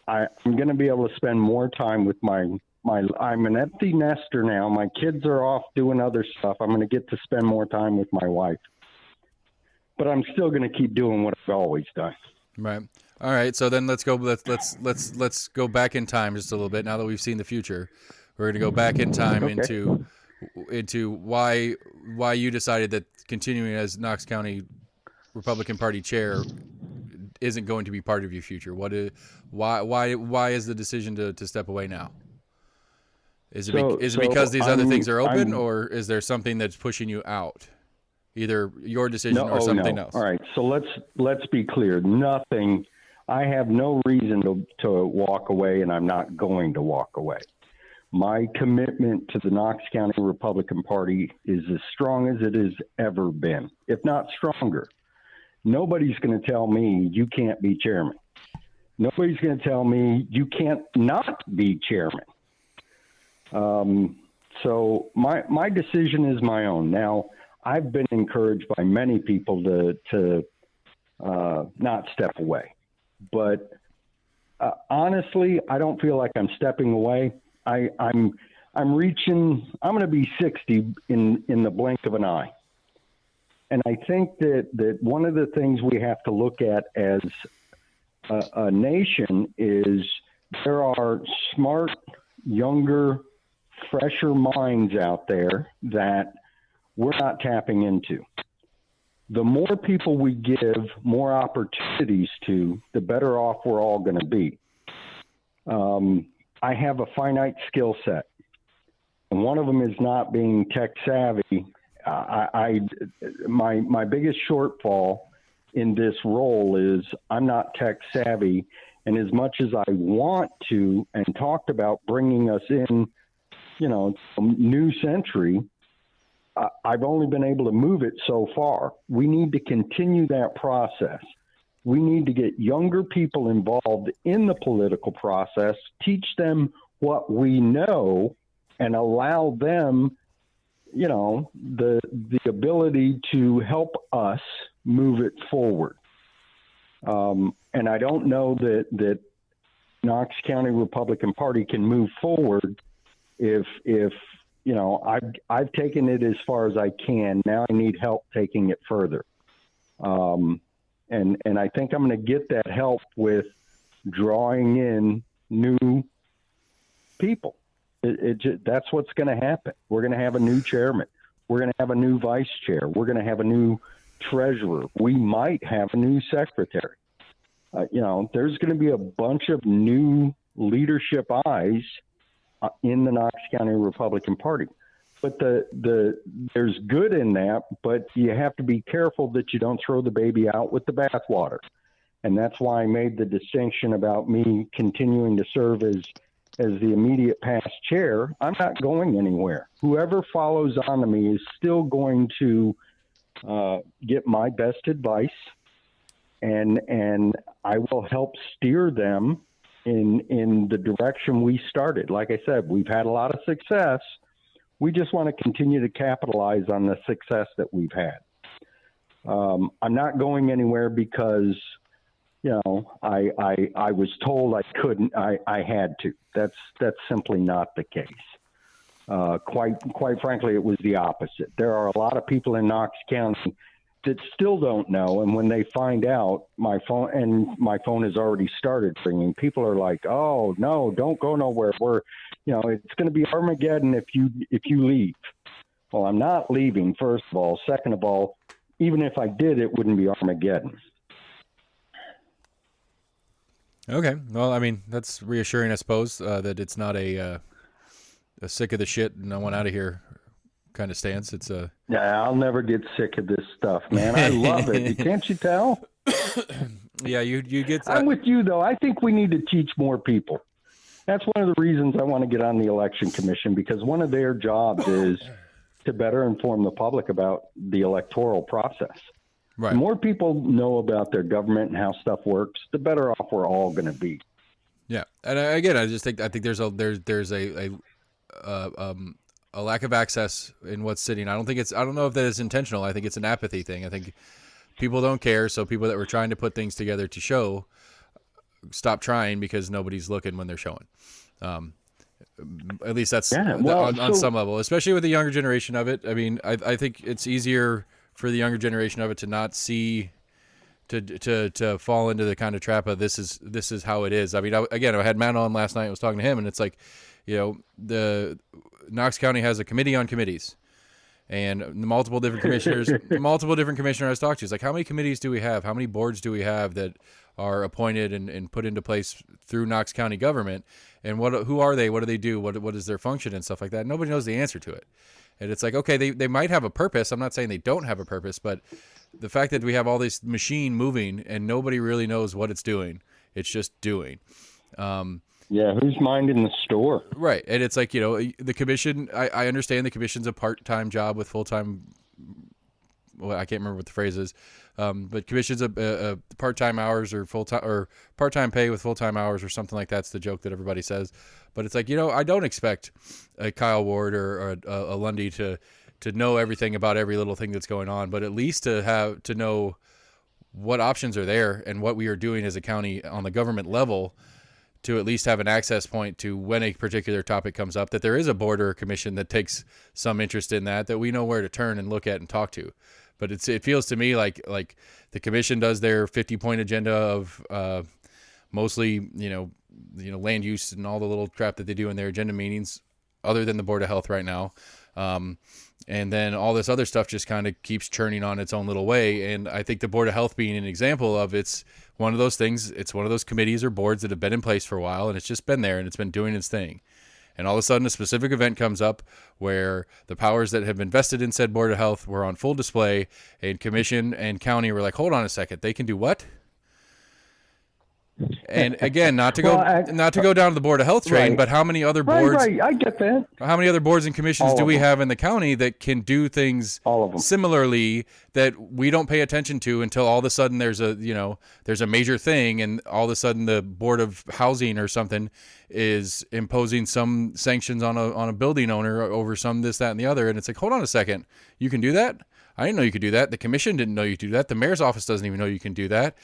I'm going to be able to spend more time with my. I'm an empty nester now. My kids are off doing other stuff. I'm going to get to spend more time with my wife. But I'm still going to keep doing what I've always done.
Right. All right. So then let's go. Let's go back in time just a little bit. Now that we've seen the future, we're going to go back in time
Okay.
into why you decided that continuing as Knox County Republican Party chair isn't going to be part of your future. Why is the decision to step away now? Is it because these other things are open, or is there something that's pushing you out? Either your decision or something else.
All right. So let's be clear. Nothing. I have no reason to walk away, and I'm not going to walk away. My commitment to the Knox County Republican Party is as strong as it has ever been, if not stronger. Nobody's going to tell me you can't be chairman. Nobody's going to tell me you can't not be chairman. So my decision is my own. Now, I've been encouraged by many people to not step away, but honestly, I don't feel like I'm stepping away. I'm reaching. I'm going to be 60 in the blink of an eye, and I think that one of the things we have to look at as a nation is there are smart, younger, fresher minds out there that we're not tapping into. The more people we give more opportunities to, the better off we're all going to be. I have a finite skill set, and one of them is not being tech savvy. My biggest shortfall in this role is I'm not tech savvy, and as much as I want to and talked about bringing us in, new century, I've only been able to move it so far. We need to continue that process. We need to get younger people involved in the political process, teach them what we know, and allow them, the ability to help us move it forward. And I don't know that Knox County Republican Party can move forward if I've taken it as far as I can. Now I need help taking it further. And I think I'm going to get that help with drawing in new people. That's what's going to happen. We're going to have a new chairman. We're going to have a new vice chair. We're going to have a new treasurer. We might have a new secretary. There's going to be a bunch of new leadership eyes in the Knox County Republican Party. But there's good in that, but you have to be careful that you don't throw the baby out with the bathwater. And that's why I made the distinction about me continuing to serve as the immediate past chair. I'm not going anywhere. Whoever follows on to me is still going to get my best advice, and I will help steer them in the direction we started. Like I said, we've had a lot of success. We just want to continue to capitalize on the success that we've had. I'm not going anywhere because, I was told I couldn't. I had to. That's simply not the case. Quite frankly, it was the opposite. There are a lot of people in Knox County that still don't know, and when they find out, my phone has already started ringing. People are like, "Oh no, don't go nowhere. It's going to be Armageddon if you leave." Well, I'm not leaving. First of all, second of all, even if I did, it wouldn't be Armageddon.
Okay, well, I mean that's reassuring, I suppose, that it's not a sick of the shit and I want out of here kind of stance. It's a
I'll never get sick of this stuff, man. I love it. Can't you tell?
Yeah, you get.
I'm with you though. I think we need to teach more people. That's one of the reasons I want to get on the election commission, because one of their jobs is to better inform the public about the electoral process.
Right.
The more people know about their government and how stuff works, the better off we're all going to be.
Yeah, and again, I think there's a lack of access in what's sitting. I don't know if that is intentional. I think it's an apathy thing. I think people don't care. So people that were trying to put things together to show stop trying because nobody's looking when they're showing. At least that's on some level, especially with the younger generation of it. I mean, I think it's easier for the younger generation of it to not see, to fall into the kind of trap of this is how it is. I mean, I had Matt on last night. I was talking to him, and it's like, the Knox County has a committee on committees, and multiple different commissioners I was talking to. It's like, how many committees do we have? How many boards do we have that are appointed and put into place through Knox County government? And who are they? What do they do? What is their function and stuff like that? Nobody knows the answer to it. And it's like, okay, they might have a purpose. I'm not saying they don't have a purpose, but the fact that we have all this machine moving and nobody really knows what it's doing, it's just doing.
Who's minding the store? Right.
And it's like, the commission, I understand the commission's a part-time job with full-time, I can't remember what the phrase is, but commission's a part-time hours or full-time or part-time pay with full-time hours or something like that's the joke that everybody says. But it's like, I don't expect a Kyle Ward or a Lundy to know everything about every little thing that's going on, but at least to know what options are there and what we are doing as a county on the government level, to at least have an access point to when a particular topic comes up, that there is a board or a commission that takes some interest in that we know where to turn and look at and talk to. But it feels to me like the commission does their 50-point agenda of mostly, land use and all the little crap that they do in their agenda meetings, other than the Board of Health right now. And then all this other stuff just kind of keeps churning on its own little way. And I think the Board of Health being an example of, it's one of those things, it's one of those committees or boards that have been in place for a while, and it's just been there and it's been doing its thing. And all of a sudden a specific event comes up where the powers that have been vested in said Board of Health were on full display, and commission and county were like, hold on a second, they can do what? And again, not to go down to the Board of Health train, but how many other boards?
Right, I get that.
How many other boards and commissions do we have in the county that can do things similarly that we don't pay attention to until all of a sudden there's a major thing, and all of a sudden the Board of Housing or something is imposing some sanctions on a building owner over some this, that, and the other, and it's like, hold on a second, you can do that? I didn't know you could do that. The commission didn't know you could do that. The mayor's office doesn't even know you can do that.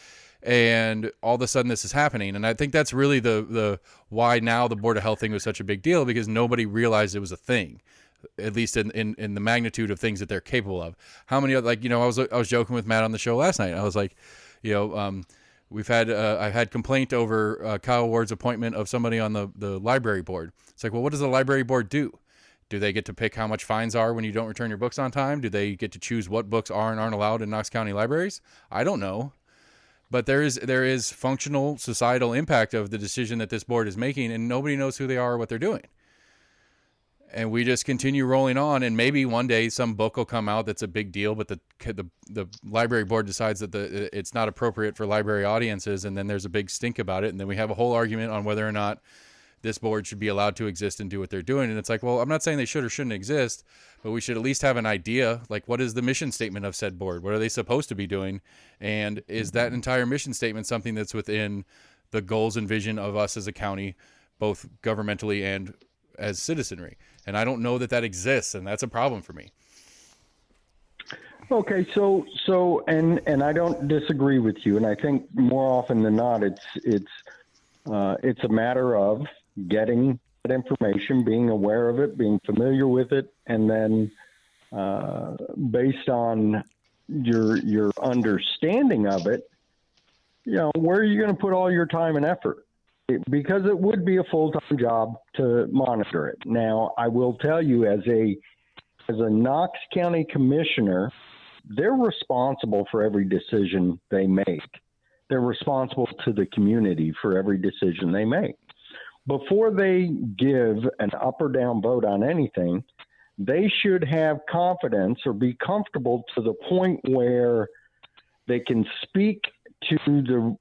And all of a sudden this is happening. And I think that's really the why now the Board of Health thing was such a big deal, because nobody realized it was a thing, at least in the magnitude of things that they're capable of. How many other, I was joking with Matt on the show last night. I was like, I've had complaint over Kyle Ward's appointment of somebody on the library board. It's like, well, what does the library board do? Do they get to pick how much fines are when you don't return your books on time? Do they get to choose what books are and aren't allowed in Knox County libraries? I don't know. But there is functional societal impact of the decision that this board is making, and nobody knows who they are or what they're doing. And we just continue rolling on, and maybe one day some book will come out that's a big deal, but the library board decides that it's not appropriate for library audiences, and then there's a big stink about it, and then we have a whole argument on whether or not this board should be allowed to exist and do what they're doing. And it's like, well, I'm not saying they should or shouldn't exist, but we should at least have an idea, like, what is the mission statement of said board? What are they supposed to be doing? And is that entire mission statement something that's within the goals and vision of us as a county, both governmentally and as citizenry? And I don't know that exists, and that's a problem for me.
Okay, so and I don't disagree with you, and I think more often than not, it's a matter of getting that information, being aware of it, being familiar with it, and then based on your understanding of it, where are you going to put all your time and effort? Because it would be a full-time job to monitor it. Now, I will tell you, as a Knox County commissioner, they're responsible for every decision they make. They're responsible to the community for every decision they make. Before they give an up or down vote on anything, they should have confidence or be comfortable to the point where they can speak to the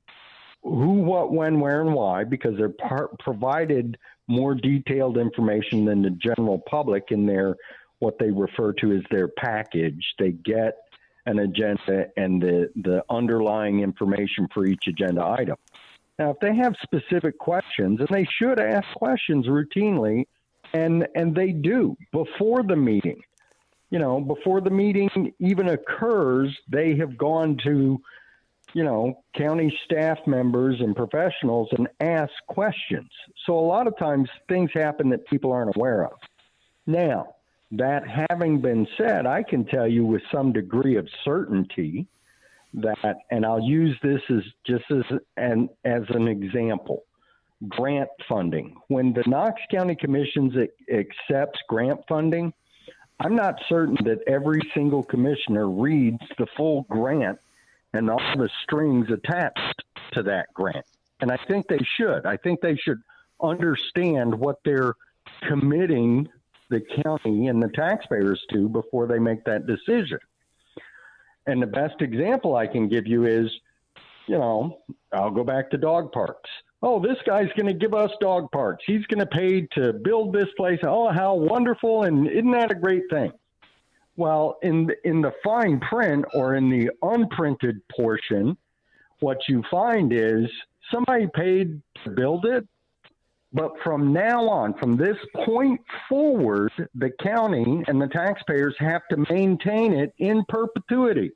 who, what, when, where, and why, because they're provided more detailed information than the general public in their what they refer to as their package. They get an agenda and the underlying information for each agenda item. Now, if they have specific questions, and they should ask questions routinely, and they do before the meeting. Before the meeting even occurs, they have gone to, county staff members and professionals and asked questions. So a lot of times things happen that people aren't aware of. Now, that having been said, I can tell you with some degree of certainty that, and I'll use this as an example, grant funding. When the Knox County Commissions accepts grant funding, I'm not certain that every single commissioner reads the full grant and all the strings attached to that grant. And I think they should. I think they should understand what they're committing the county and the taxpayers to before they make that decision. And the best example I can give you is, I'll go back to dog parks. Oh, this guy's going to give us dog parks. He's going to pay to build this place. Oh, how wonderful. And isn't that a great thing? Well, in the fine print or in the unprinted portion, what you find is somebody paid to build it. But from now on, from this point forward, the county and the taxpayers have to maintain it in perpetuity.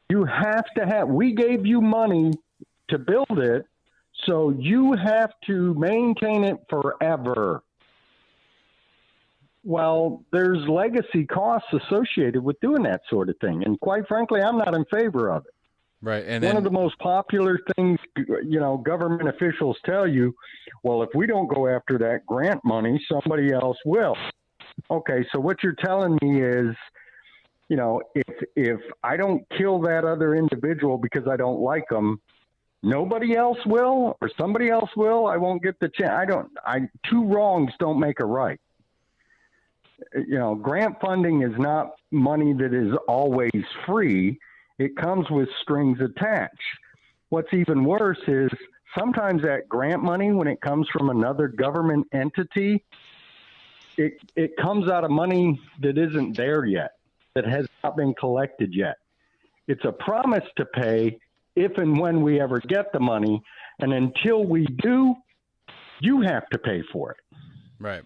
You have to have, we gave you money to build it, so you have to maintain it forever. Well, there's legacy costs associated with doing that sort of thing. And quite frankly, I'm not in favor of it.
Right. And
one of the most popular things, government officials tell you, well, if we don't go after that grant money, somebody else will. Okay, so what you're telling me is, if I don't kill that other individual because I don't like them, nobody else will, or somebody else will. I won't get the chance. Two wrongs don't make a right. Grant funding is not money that is always free. It comes with strings attached. What's even worse is sometimes that grant money, when it comes from another government entity, it comes out of money that isn't there yet, that has not been collected yet. It's a promise to pay if and when we ever get the money, and until we do, you have to pay for it.
Right.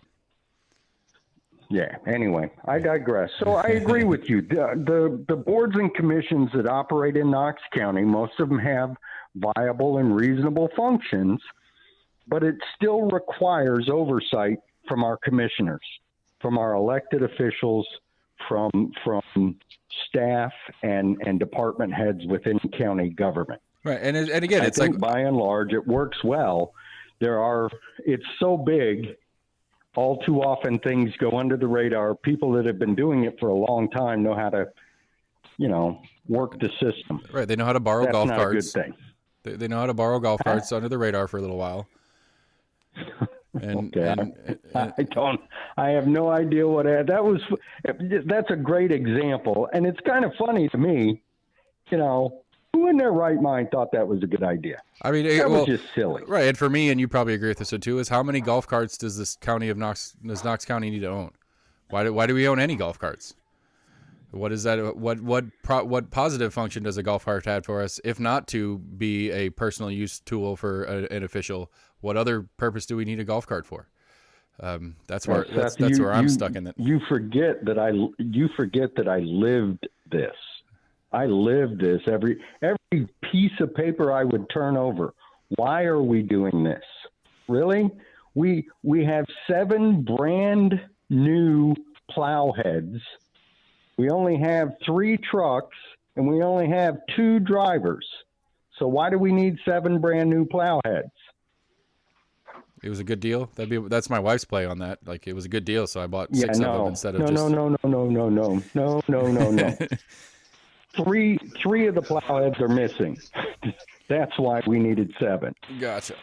Yeah, anyway, I digress. So I agree with you. The boards and commissions that operate in Knox County, most of them have viable and reasonable functions, but it still requires oversight from our commissioners, from our elected officials, from staff and department heads within county government.
Right, and again, it's like
by and large it works well. It's so big. All too often things go under the radar. People that have been doing it for a long time know how to, work the system.
Right. They know how to borrow golf carts.
That's not a good thing.
They know how to borrow golf carts under the radar for a little while. And,
okay. I have no idea that's a great example. And it's kind of funny to me, who in their right mind thought that was a good idea?
I mean,
that was just silly.
Right. And for me, and you probably agree with this too, is how many golf carts does Knox County need to own? Why do we own any golf carts? What is that? What positive function does a golf cart have for us, if not to be a personal use tool for an official? What other purpose do we need a golf cart for? That's where I'm stuck in it.
You forget that I lived this. I lived this. Every piece of paper I would turn over. Why are we doing this? Really? We have 7 brand new plow heads. We only have 3 trucks, and we only have 2 drivers. So why do we need 7 brand new plow heads?
It was a good deal. That's my wife's play on that. Like, it was a good deal, so I bought 6 of them instead of just...
No. Three of the plow heads are missing. That's why we needed 7.
Gotcha.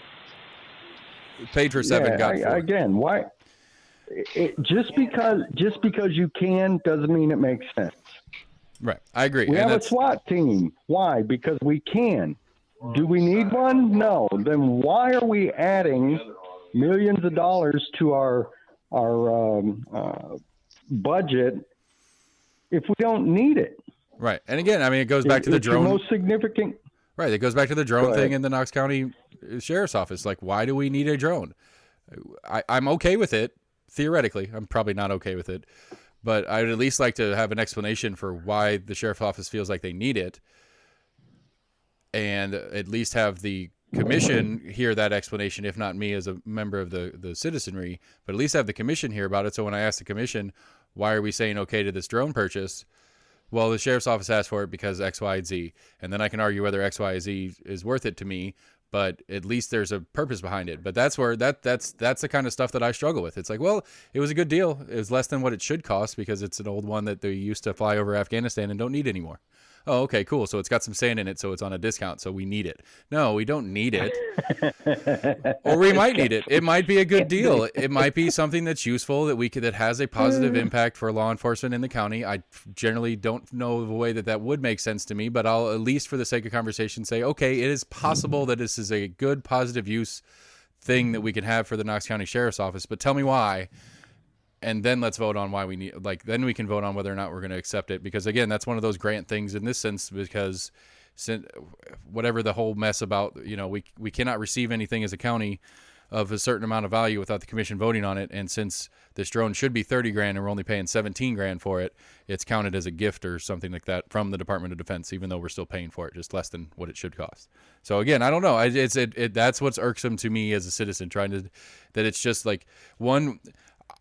Paid for 7, got 4.
Again, why? Just because you can doesn't mean it makes sense.
Right, I agree.
We have a SWAT team. Why? Because we can. Do we need one? No. Then why are we adding millions of dollars to our budget if we don't need it?
Right. And again, I mean, it goes back to the
It's your
drone.
most significant.
Right. It goes back to the drone
Go ahead.
thing in the Knox County Sheriff's Office. Like, why do we need a drone? I'm okay with it. Theoretically, I'm probably not okay with it, but I'd at least like to have an explanation for why the Sheriff's Office feels like they need it, and at least have the commission hear that explanation, if not me as a member of the citizenry, but at least have the commission hear about it. So when I ask the commission, why are we saying okay to this drone purchase? Well, the sheriff's office asked for it because X, Y, and Z. And then I can argue whether X, Y, and Z is worth it to me, but at least there's a purpose behind it. But that's where that's the kind of stuff that I struggle with. It's like, well, it was a good deal. It was less than what it should cost because it's an old one that they used to fly over Afghanistan and don't need anymore. Oh, okay, cool. So it's got some sand in it, so it's on a discount, so we need it. No, we don't need it. Or we might need it. It might be a good deal. It might be something that's useful that has a positive impact for law enforcement in the county. I generally don't know the way that would make sense to me, but I'll at least for the sake of conversation say, okay, it is possible that this is a good positive use thing that we can have for the Knox County Sheriff's Office, but tell me why. And then let's vote on why we need, then we can vote on whether or not we're going to accept it. Because again, that's one of those grant things in this sense, because whatever the whole mess about, we cannot receive anything as a county of a certain amount of value without the commission voting on it. And since this drone should be $30,000 and we're only paying $17,000 for it, it's counted as a gift or something like that from the Department of Defense, even though we're still paying for it, just less than what it should cost. So again, I don't know. That's what's irksome to me as a citizen, that it's just like one.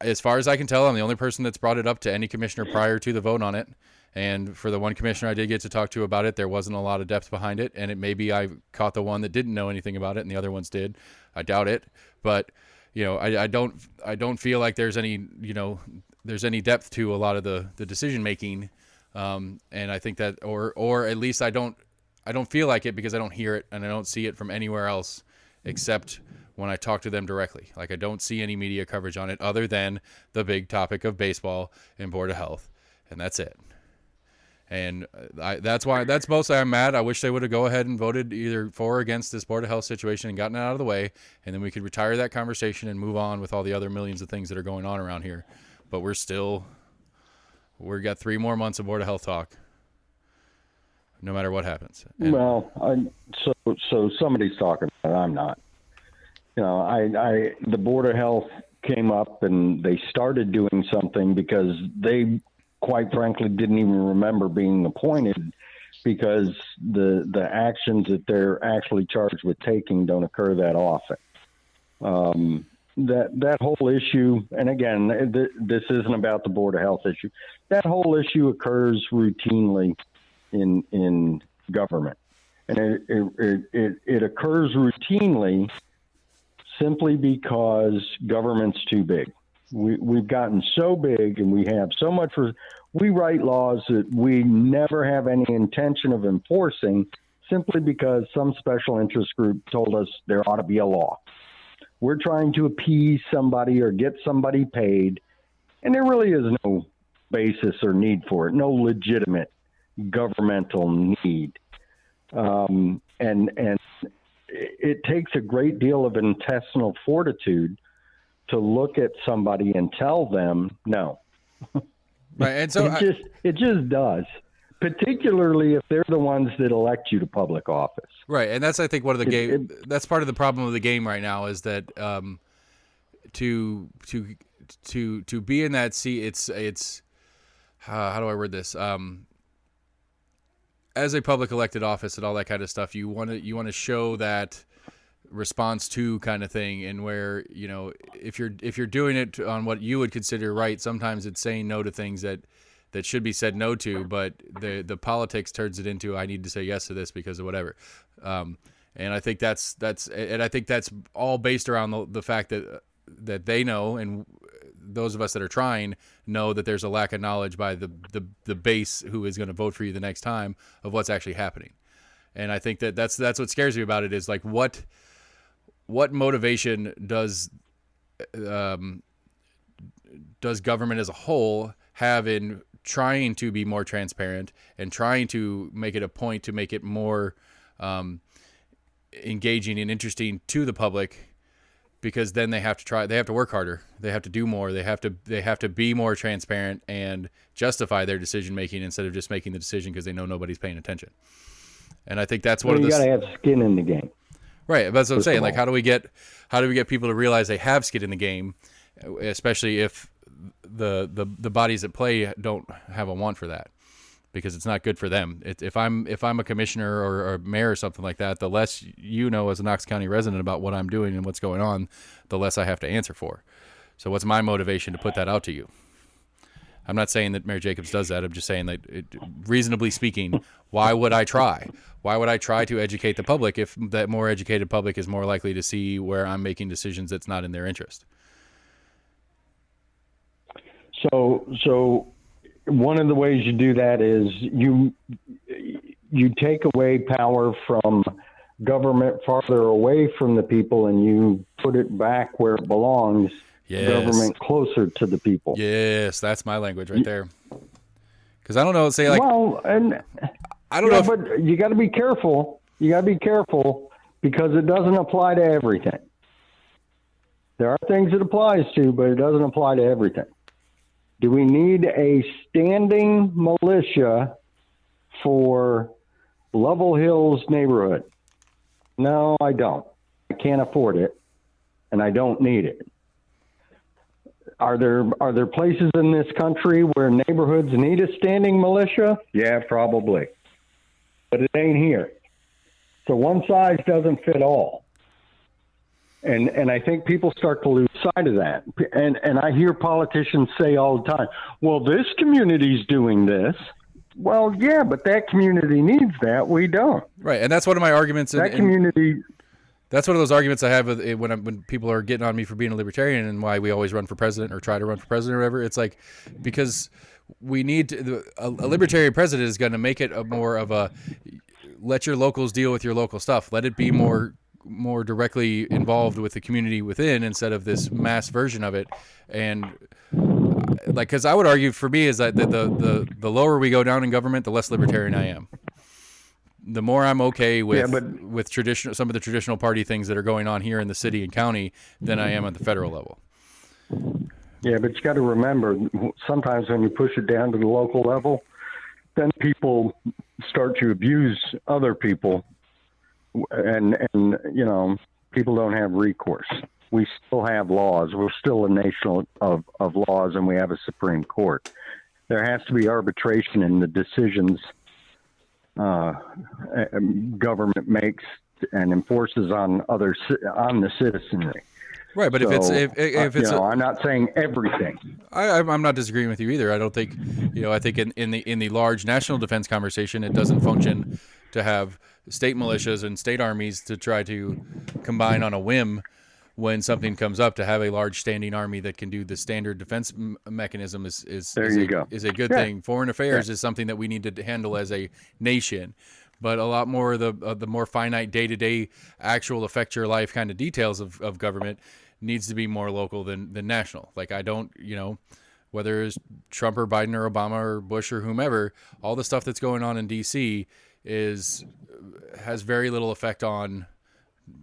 As far as I can tell, I'm the only person that's brought it up to any commissioner prior to the vote on it. And for the one commissioner I did get to talk to about it, there wasn't a lot of depth behind it. And maybe I caught the one that didn't know anything about it and the other ones did. I doubt it. But, I don't feel like there's any depth to a lot of the decision making. And I think that, or at least I don't feel like it because I don't hear it and I don't see it from anywhere else except when I talk to them directly. Like, I don't see any media coverage on it other than the big topic of baseball and Board of Health, and that's it. And that's mostly I'm mad. I wish they would have go ahead and voted either for or against this Board of Health situation and gotten it out of the way, and then we could retire that conversation and move on with all the other millions of things that are going on around here. But we've got 3 more months of Board of Health talk, no matter what happens. And,
so somebody's talking about it. I'm not. The Board of Health came up and they started doing something because they, quite frankly, didn't even remember being appointed because the actions that they're actually charged with taking don't occur that often. That whole issue, and again, this isn't about the Board of Health issue. That whole issue occurs routinely in government, and it occurs routinely simply because government's too big. We've gotten so big and we have so much. We write laws that we never have any intention of enforcing simply because some special interest group told us there ought to be a law. We're trying to appease somebody or get somebody paid, and there really is no basis or need for it, no legitimate governmental need. And it takes a great deal of intestinal fortitude to look at somebody and tell them no.
right, and so
it just does, particularly if they're the ones that elect you to public office.
Right, and that's I think one of the game. That's part of the problem of the game right now is that to be in that seat, it's how do I word this? As a public elected office and all that kind of stuff, you want to show that response to kind of thing, and where if you're doing it on what you would consider right, sometimes it's saying no to things that should be said no to, but the politics turns it into I need to say yes to this because of whatever. And I think that's all based around the fact that they know, and those of us that are trying know that there's a lack of knowledge by the base who is going to vote for you the next time of what's actually happening. And I think that's what scares me about it is like what motivation does government as a whole have in trying to be more transparent and trying to make it a point to make it more engaging and interesting to the public, because then they have to work harder, they have to do more, they have to be more transparent and justify their decision making instead of just making the decision because they know nobody's paying attention. And I think that's one of the.
You got to have skin in the game,
right? That's what I'm saying. Like, how do we get people to realize they have skin in the game, especially if the bodies at play don't have a want for that, because it's not good for them. If I'm a commissioner or a mayor or something like that, the less you know as a Knox County resident about what I'm doing and what's going on, the less I have to answer for. So what's my motivation to put that out to you? I'm not saying that Mayor Jacobs does that. I'm just saying that, reasonably speaking, why would I try? Why would I try to educate the public if that more educated public is more likely to see where I'm making decisions that's not in their interest?
So one of the ways you do that is you take away power from government farther away from the people, and you put it back where it belongs.
Yes.
Government closer to the people.
Yes, that's my language right there. Because I don't know, say like.
Well, and
I don't know.
But you got to be careful. You got to be careful because it doesn't apply to everything. There are things it applies to, but it doesn't apply to everything. Do we need a standing militia for Level Hills neighborhood? No, I don't. I can't afford it, and I don't need it. Are there places in this country where neighborhoods need a standing militia? Yeah, probably. But it ain't here. So one size doesn't fit all. And I think people start to lose sight of that. And I hear politicians say all the time, well, this community's doing this. Well, yeah, but that community needs that. We don't.
Right, and that's one of my arguments.
That community...
That's one of those arguments I have when people are getting on me for being a libertarian and why we always run for president or try to run for president or whatever. It's like, because we need a libertarian president is going to make it more of a let your locals deal with your local stuff. Let it be more directly involved with the community within instead of this mass version of it. And like, because I would argue for me is that the lower we go down in government, the less libertarian I am. The more I'm okay with some of the traditional party things that are going on here in the city and county than I am at the federal level.
Yeah, but you got to remember, sometimes when you push it down to the local level, then people start to abuse other people, and you know, people don't have recourse. We still have laws. We're still a nation of laws, and we have a Supreme Court. There has to be arbitration in the decisions government makes and enforces on the citizenry.
Right, but so, if it's
I'm not saying everything.
I'm not disagreeing with you either. I don't think, I think in the large national defense conversation, it doesn't function to have state militias and state armies to try to combine on a whim when something comes up. To have a large standing army that can do the standard defense mechanism is a good thing. Foreign affairs is something that we need to handle as a nation, but a lot more of the more finite day-to-day actual affect your life kind of details of government needs to be more local than national. Like, I don't, whether it's Trump or Biden or Obama or Bush or whomever, all the stuff that's going on in DC has very little effect on,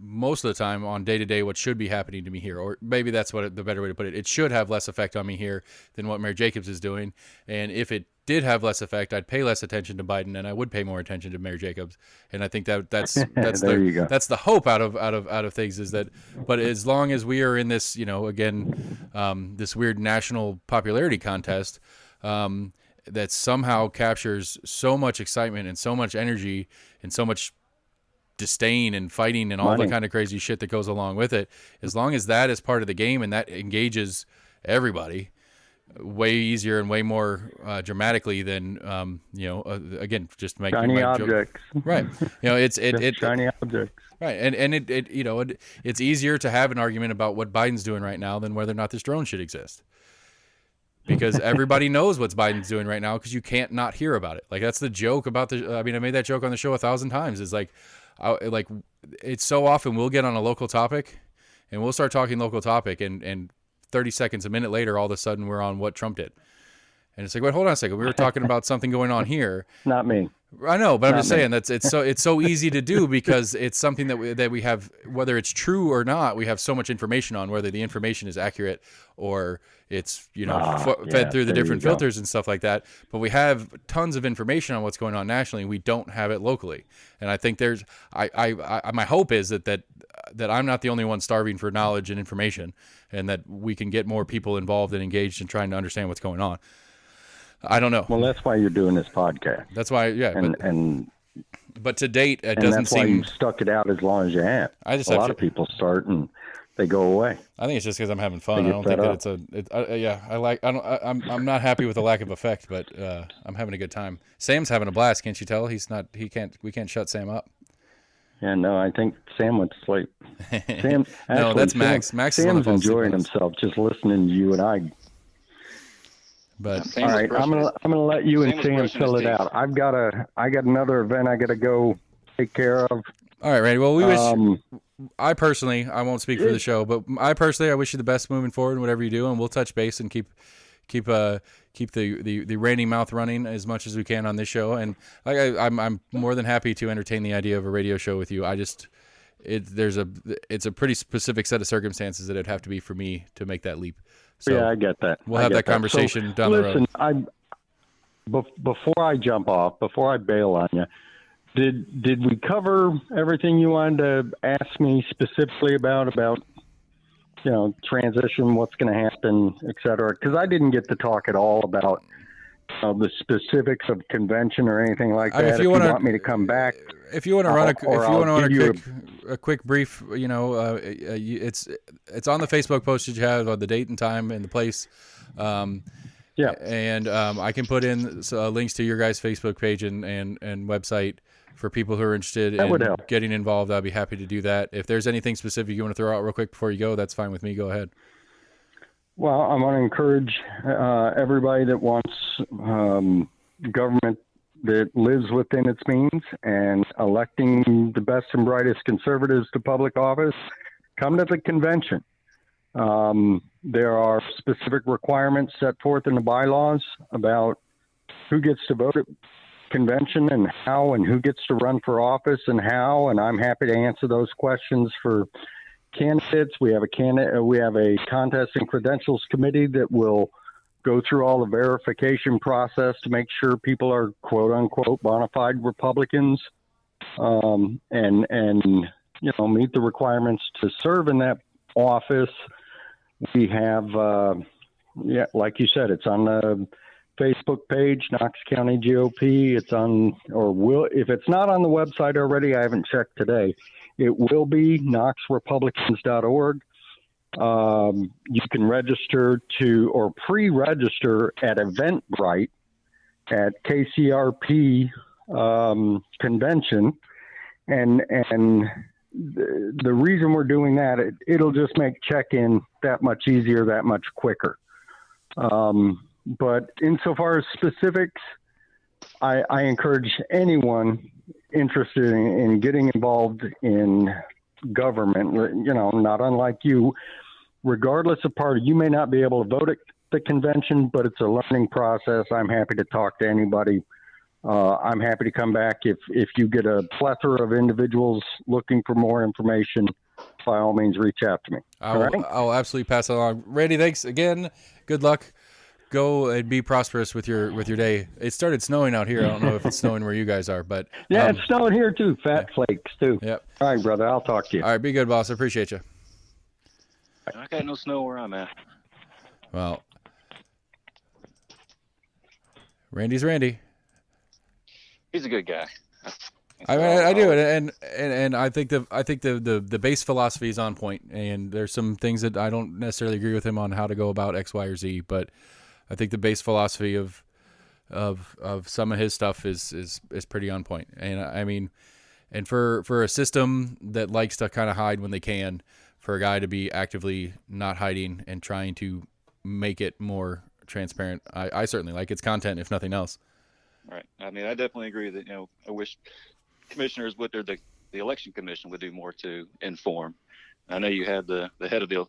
most of the time, on day-to-day what should be happening to me here. Or maybe that's the better way to put it. It should have less effect on me here than what Mayor Jacobs is doing. And if it did have less effect, I'd pay less attention to Biden and I would pay more attention to Mayor Jacobs. And I think that's the hope out of things, is that, but as long as we are in this, this weird national popularity contest, that somehow captures so much excitement and so much energy and so much disdain and fighting and all the kind of crazy shit that goes along with it, as long as that is part of the game and that engages everybody way easier and way more dramatically than again, just making
shiny objects
joke. Right, it's
shiny objects,
right, and it's easier to have an argument about what Biden's doing right now than whether or not this drone should exist, because everybody knows what Biden's doing right now because you can't not hear about it. Like, that's the joke about I made that joke on the show 1,000 times. Is like it's so often we'll get on a local topic and we'll start talking local topic and 30 seconds, a minute later, all of a sudden we're on what Trump did. And it's like, wait, hold on a second. We were talking about something going on here.
Not me.
I know, but I'm
Not
just saying it's so easy to do because it's something that we have, whether it's true or not, we have so much information on whether the information is accurate or it's fed through the different filters and stuff like that. But we have tons of information on what's going on nationally. We don't have it locally, and I think there's my hope is that I'm not the only one starving for knowledge and information, and that we can get more people involved and engaged in trying to understand what's going on. I don't know.
Well, that's why you're doing this podcast.
That's why, yeah. But to date, it doesn't
that's why
seem.
you stuck it out as long as you have.
I just
a lot of people start and they go away.
I think it's just because I'm having fun. I don't think that I'm not happy with the lack of effect, but I'm having a good time. Sam's having a blast. Can't you tell? We can't shut Sam up.
Yeah, no, I think Sam went to sleep. Sam,
no, that's Max. Max
Sam's enjoying himself just listening to you and I.
But
all right, I'm gonna let you and Sam fill it out. I got another event I got to go take care of.
All right, Randy. Well, we wish. I personally, I won't speak for the show, but I wish you the best moving forward in whatever you do, and we'll touch base and keep the Randy mouth running as much as we can on this show. And I'm more than happy to entertain the idea of a radio show with you. It's a pretty specific set of circumstances that it'd have to be for me to make that leap. So
yeah, I get that.
We'll have that conversation down the road.
Before I jump off, before I bail on you, did we cover everything you wanted to ask me specifically about transition, what's going to happen, et cetera? Because I didn't get to talk at all about the specifics of convention or anything like that. If you want me to come back,
if you want to run a quick brief, it's on the Facebook post that you have on the date and time and the place.
Yeah,
and I can put in links to your guys' Facebook page and website for people who are interested in getting involved. I'd be happy to do that. If there's anything specific you want to throw out real quick before you go, that's fine with me. Go ahead.
Well, I want to encourage everybody that wants government that lives within its means and electing the best and brightest conservatives to public office, come to the convention. There are specific requirements set forth in the bylaws about who gets to vote at convention and how, and who gets to run for office and how, and I'm happy to answer those questions for candidates. We have a contest and credentials committee that will go through all the verification process to make sure people are quote unquote bona fide Republicans, and meet the requirements to serve in that office. We have, like you said, it's on the Facebook page, Knox County GOP. It's on, if it's not on the website already, I haven't checked today. It will be knoxrepublicans.org. You can register or pre-register at Eventbrite at KCRP convention. And the reason we're doing that, it'll just make check-in that much easier, that much quicker. But insofar as specifics, I encourage anyone interested in getting involved in government, not unlike you, regardless of party. You may not be able to vote at the convention, but it's a learning process. I'm happy to talk to anybody. I'm happy to come back if you get a plethora of individuals looking for more information. By all means, reach out to me.
I'll absolutely pass it along. Randy, thanks again. Good luck. Go and be prosperous with your day. It started snowing out here. I don't know if it's snowing where you guys are, but
yeah, it's snowing here too. Flakes too.
Yep.
All right, brother. I'll talk to you.
All right, be good, boss. I appreciate you.
I got no snow where I'm at.
Well, Randy's Randy.
He's a good guy.
I do it, and I think the base philosophy is on point, and there's some things that I don't necessarily agree with him on how to go about X, Y, or Z, but I think the base philosophy of some of his stuff is pretty on point. And I mean, and for a system that likes to kind of hide when they can, for a guy to be actively not hiding and trying to make it more transparent, I certainly like its content, if nothing else.
Right. I mean, I definitely agree that, I wish commissioners the election commission would do more to inform. I know you had the head of the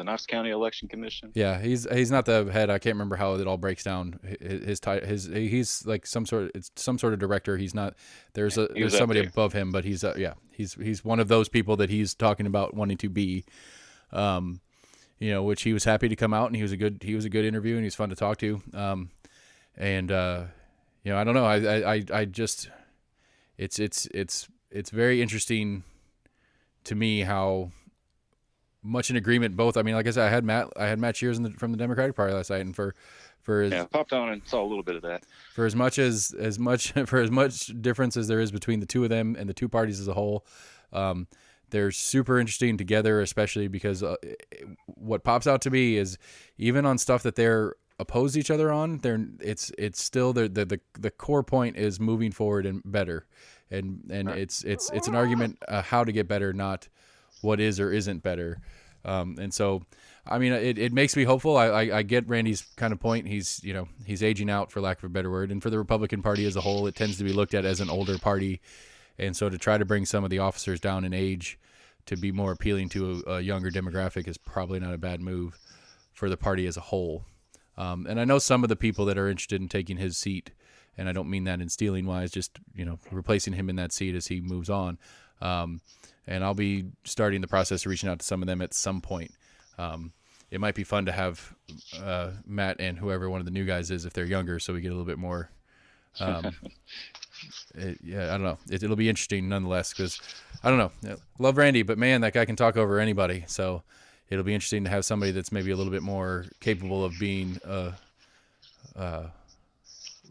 Knox County Election Commission.
Yeah, he's not the head. I can't remember how it all breaks down. He's like some sort of director. He's not. There's somebody above him, but he's one of those people that he's talking about wanting to be. Which he was happy to come out, and he was a good interview, and he's fun to talk to. I don't know. I just it's very interesting to me how much in agreement both. I mean, like I said, I had Matt Shears from the Democratic Party last night, and for
popped on and saw a little bit of that.
For as much difference as there is between the two of them and the two parties as a whole, they're super interesting together, especially because what pops out to me is even on stuff that they're opposed to each other on, it's still the core point is moving forward and better, and right. it's an argument how to get better, not what is or isn't better. And so, I mean, it makes me hopeful. I get Randy's kind of point. He's aging out, for lack of a better word. And for the Republican Party as a whole, it tends to be looked at as an older party. And so to try to bring some of the officers down in age to be more appealing to a younger demographic is probably not a bad move for the party as a whole. And I know some of the people that are interested in taking his seat, and I don't mean that in stealing wise, just, replacing him in that seat as he moves on. And I'll be starting the process of reaching out to some of them at some point. It might be fun to have Matt and whoever one of the new guys is if they're younger, so we get a little bit more. I don't know. It'll be interesting nonetheless because I don't know. Love Randy, but man, that guy can talk over anybody. So it'll be interesting to have somebody that's maybe a little bit more capable of being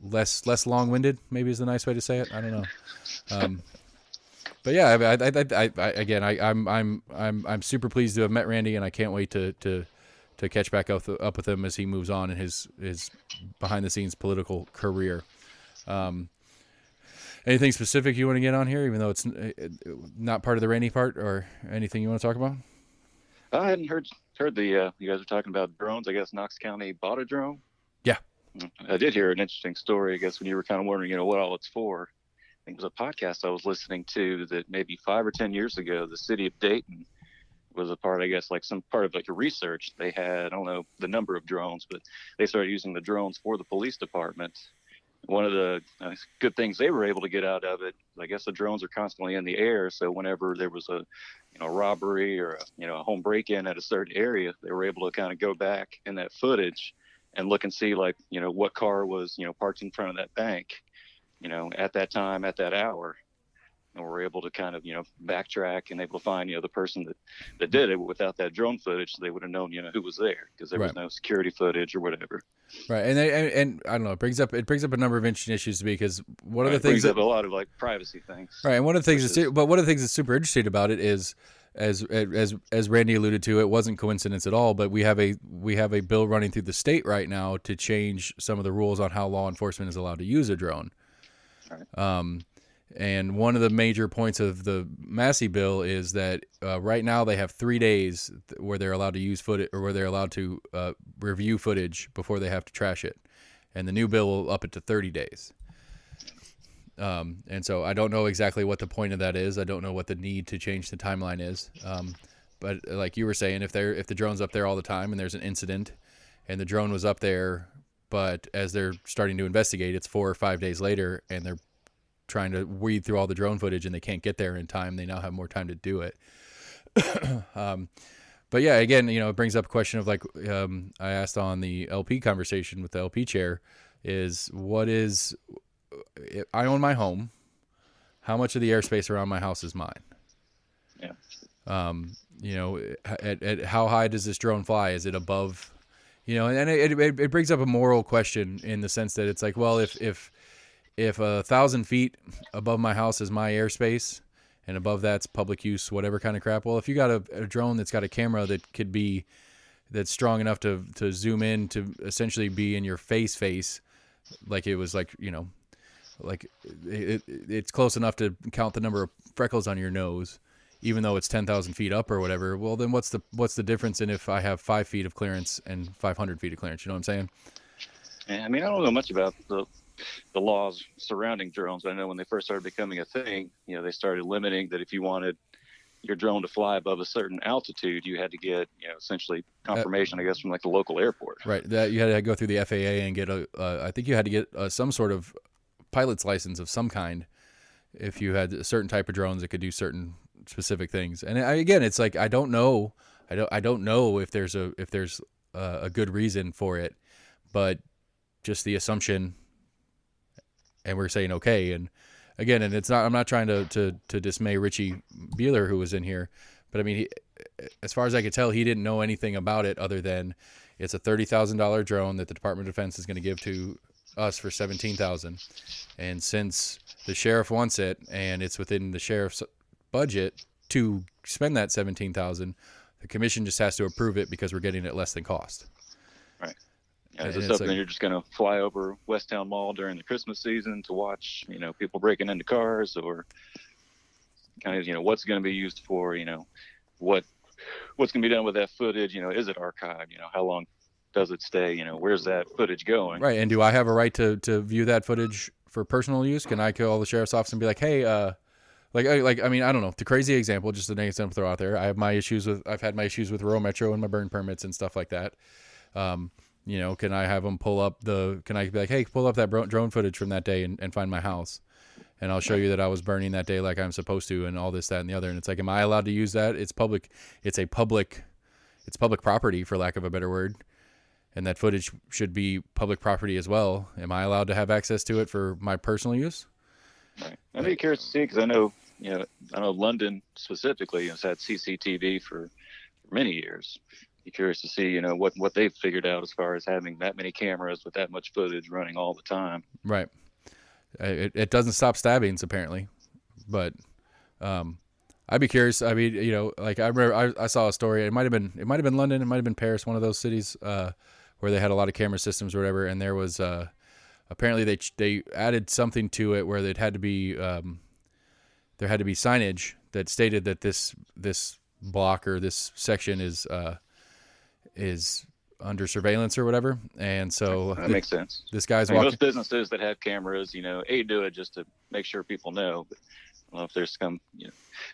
less long-winded. Maybe is the nice way to say it. I don't know. But yeah, I'm super pleased to have met Randy, and I can't wait to catch back up with him as he moves on in his behind the scenes political career. Anything specific you want to get on here, even though it's not part of the Randy part, or anything you want to talk about?
I hadn't heard the you guys were talking about drones. I guess Knox County bought a drone.
Yeah,
I did hear an interesting story. I guess when you were kind of wondering, what all it's for. I think it was a podcast I was listening to that maybe 5 or 10 years ago, the city of Dayton was a part, I guess, like some part of like a research. They had, I don't know the number of drones, but they started using the drones for the police department. One of the good things they were able to get out of it, I guess the drones are constantly in the air. So whenever there was a robbery or a home break-in at a certain area, they were able to kind of go back in that footage and look and see like, what car was, parked in front of that bank, at that time, at that hour. And we're able to kind of, backtrack and able to find, the person that did it. Without that drone footage, they would have known, who was there because there was no security footage or whatever.
Right. And I don't know, it brings up a number of interesting issues to me because one of the things
brings up a lot of like privacy things.
Right. And one of the things that's super interesting about it is, as Randy alluded to, it wasn't coincidence at all, but we have a bill running through the state right now to change some of the rules on how law enforcement is allowed to use a drone. Right. And one of the major points of the Massey bill is that right now they have 3 days where they're allowed to use footage, or where they're allowed to review footage before they have to trash it. And the new bill will up it to 30 days. And so I don't know exactly what the point of that is. I don't know what the need to change the timeline is. But like you were saying, if the drone's up there all the time and there's an incident and the drone was up there, but as they're starting to investigate, it's 4 or 5 days later and they're trying to weed through all the drone footage and they can't get there in time, they now have more time to do it. But yeah, again, it brings up a question of like, I asked on the LP conversation with the LP chair is I own my home. How much of the airspace around my house is mine? Yeah. At how high does this drone fly? Is it above, and it brings up a moral question in the sense that it's like, well, if 1,000 feet above my house is my airspace and above that's public use, whatever kind of crap. Well, if you got a drone that's got a camera that's strong enough to zoom in to essentially be in your face, like it was like, like it's close enough to count the number of freckles on your nose, even though it's 10,000 feet up or whatever. Well, then what's the difference in if I have 5 feet of clearance and 500 feet of clearance? You know what I'm saying?
Yeah, I mean, I don't know much about the laws surrounding drones. I know when they first started becoming a thing, they started limiting that if you wanted, your drone to fly above a certain altitude, you had to get, essentially confirmation, I guess, from like the local airport.
Right. That you had to go through the FAA and get I think you had to get some sort of pilot's license of some kind if you had a certain type of drones that could do certain specific things. And again, it's like I don't know if there's a good reason for it, but just the assumption, and we're saying okay. And again, and it's not, I'm not trying to dismay Richie Beeler, who was in here, but I mean, as far as I could tell, he didn't know anything about it other than it's a $30,000 drone that the Department of Defense is going to give to us for $17,000. And since the sheriff wants it and it's within the sheriff's budget to spend that $17,000, the commission just has to approve it because we're getting it less than cost.
Right. Yeah, is it something you're just going to fly over Westtown Mall during the Christmas season to watch, people breaking into cars, or kind of, what's going to be used for, what's going to be done with that footage? Is it archived? How long does it stay? Where's that footage going?
Right. And do I have a right to view that footage for personal use? Can I call the sheriff's office and be like, hey, I mean, I don't know. The crazy example, just an example to throw out there. I've had my issues with rural metro and my burn permits and stuff like that. Can I have them can I be like, hey, pull up that drone footage from that day and find my house? And I'll show you that I was burning that day like I'm supposed to, and all this, that, and the other. And it's like, am I allowed to use that? It's public property, for lack of a better word. And that footage should be public property as well. Am I allowed to have access to it for my personal use?
Right. I'd be curious to see, because I know London specifically has had CCTV for many years. Be curious to see, what they've figured out as far as having that many cameras with that much footage running all the time.
Right. It doesn't stop stabbings apparently, but I'd be curious. I mean, like I remember I saw a story. It might have been London. It might have been Paris, one of those cities where they had a lot of camera systems or whatever. And there was apparently they added something to it where there had to be signage that stated that this block or this section is under surveillance or whatever. And so
that makes sense.
This guy's walking.
Most businesses that have cameras, do it just to make sure people know. But I don't know if there's some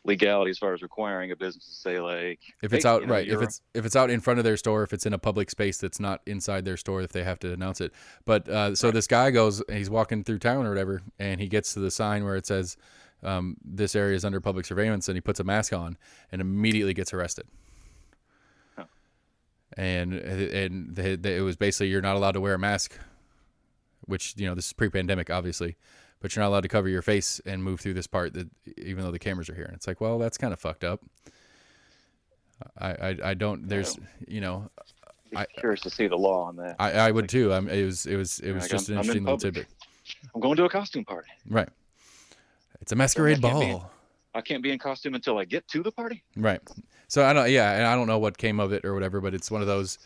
legality as far as requiring a business to say, like,
if it's out right, if it's out in front of their store, if it's in a public space that's not inside their store, if they have to announce it. But so this guy goes, he's walking through town or whatever, and he gets to the sign where it says this area is under public surveillance, and he puts a mask on and immediately gets arrested. And it was basically, you're not allowed to wear a mask, which, this is pre-pandemic, obviously, but you're not allowed to cover your face and move through this part, that even though the cameras are here. And it's like, well, that's kind of fucked up. I don't, there's,
I'm curious to see the law on that.
I would too. It was just an interesting little tidbit.
I'm going to a costume party.
Right. It's a masquerade ball.
I can't be in costume until I get to the party.
Right. So and I don't know what came of it or whatever, but it's one of those,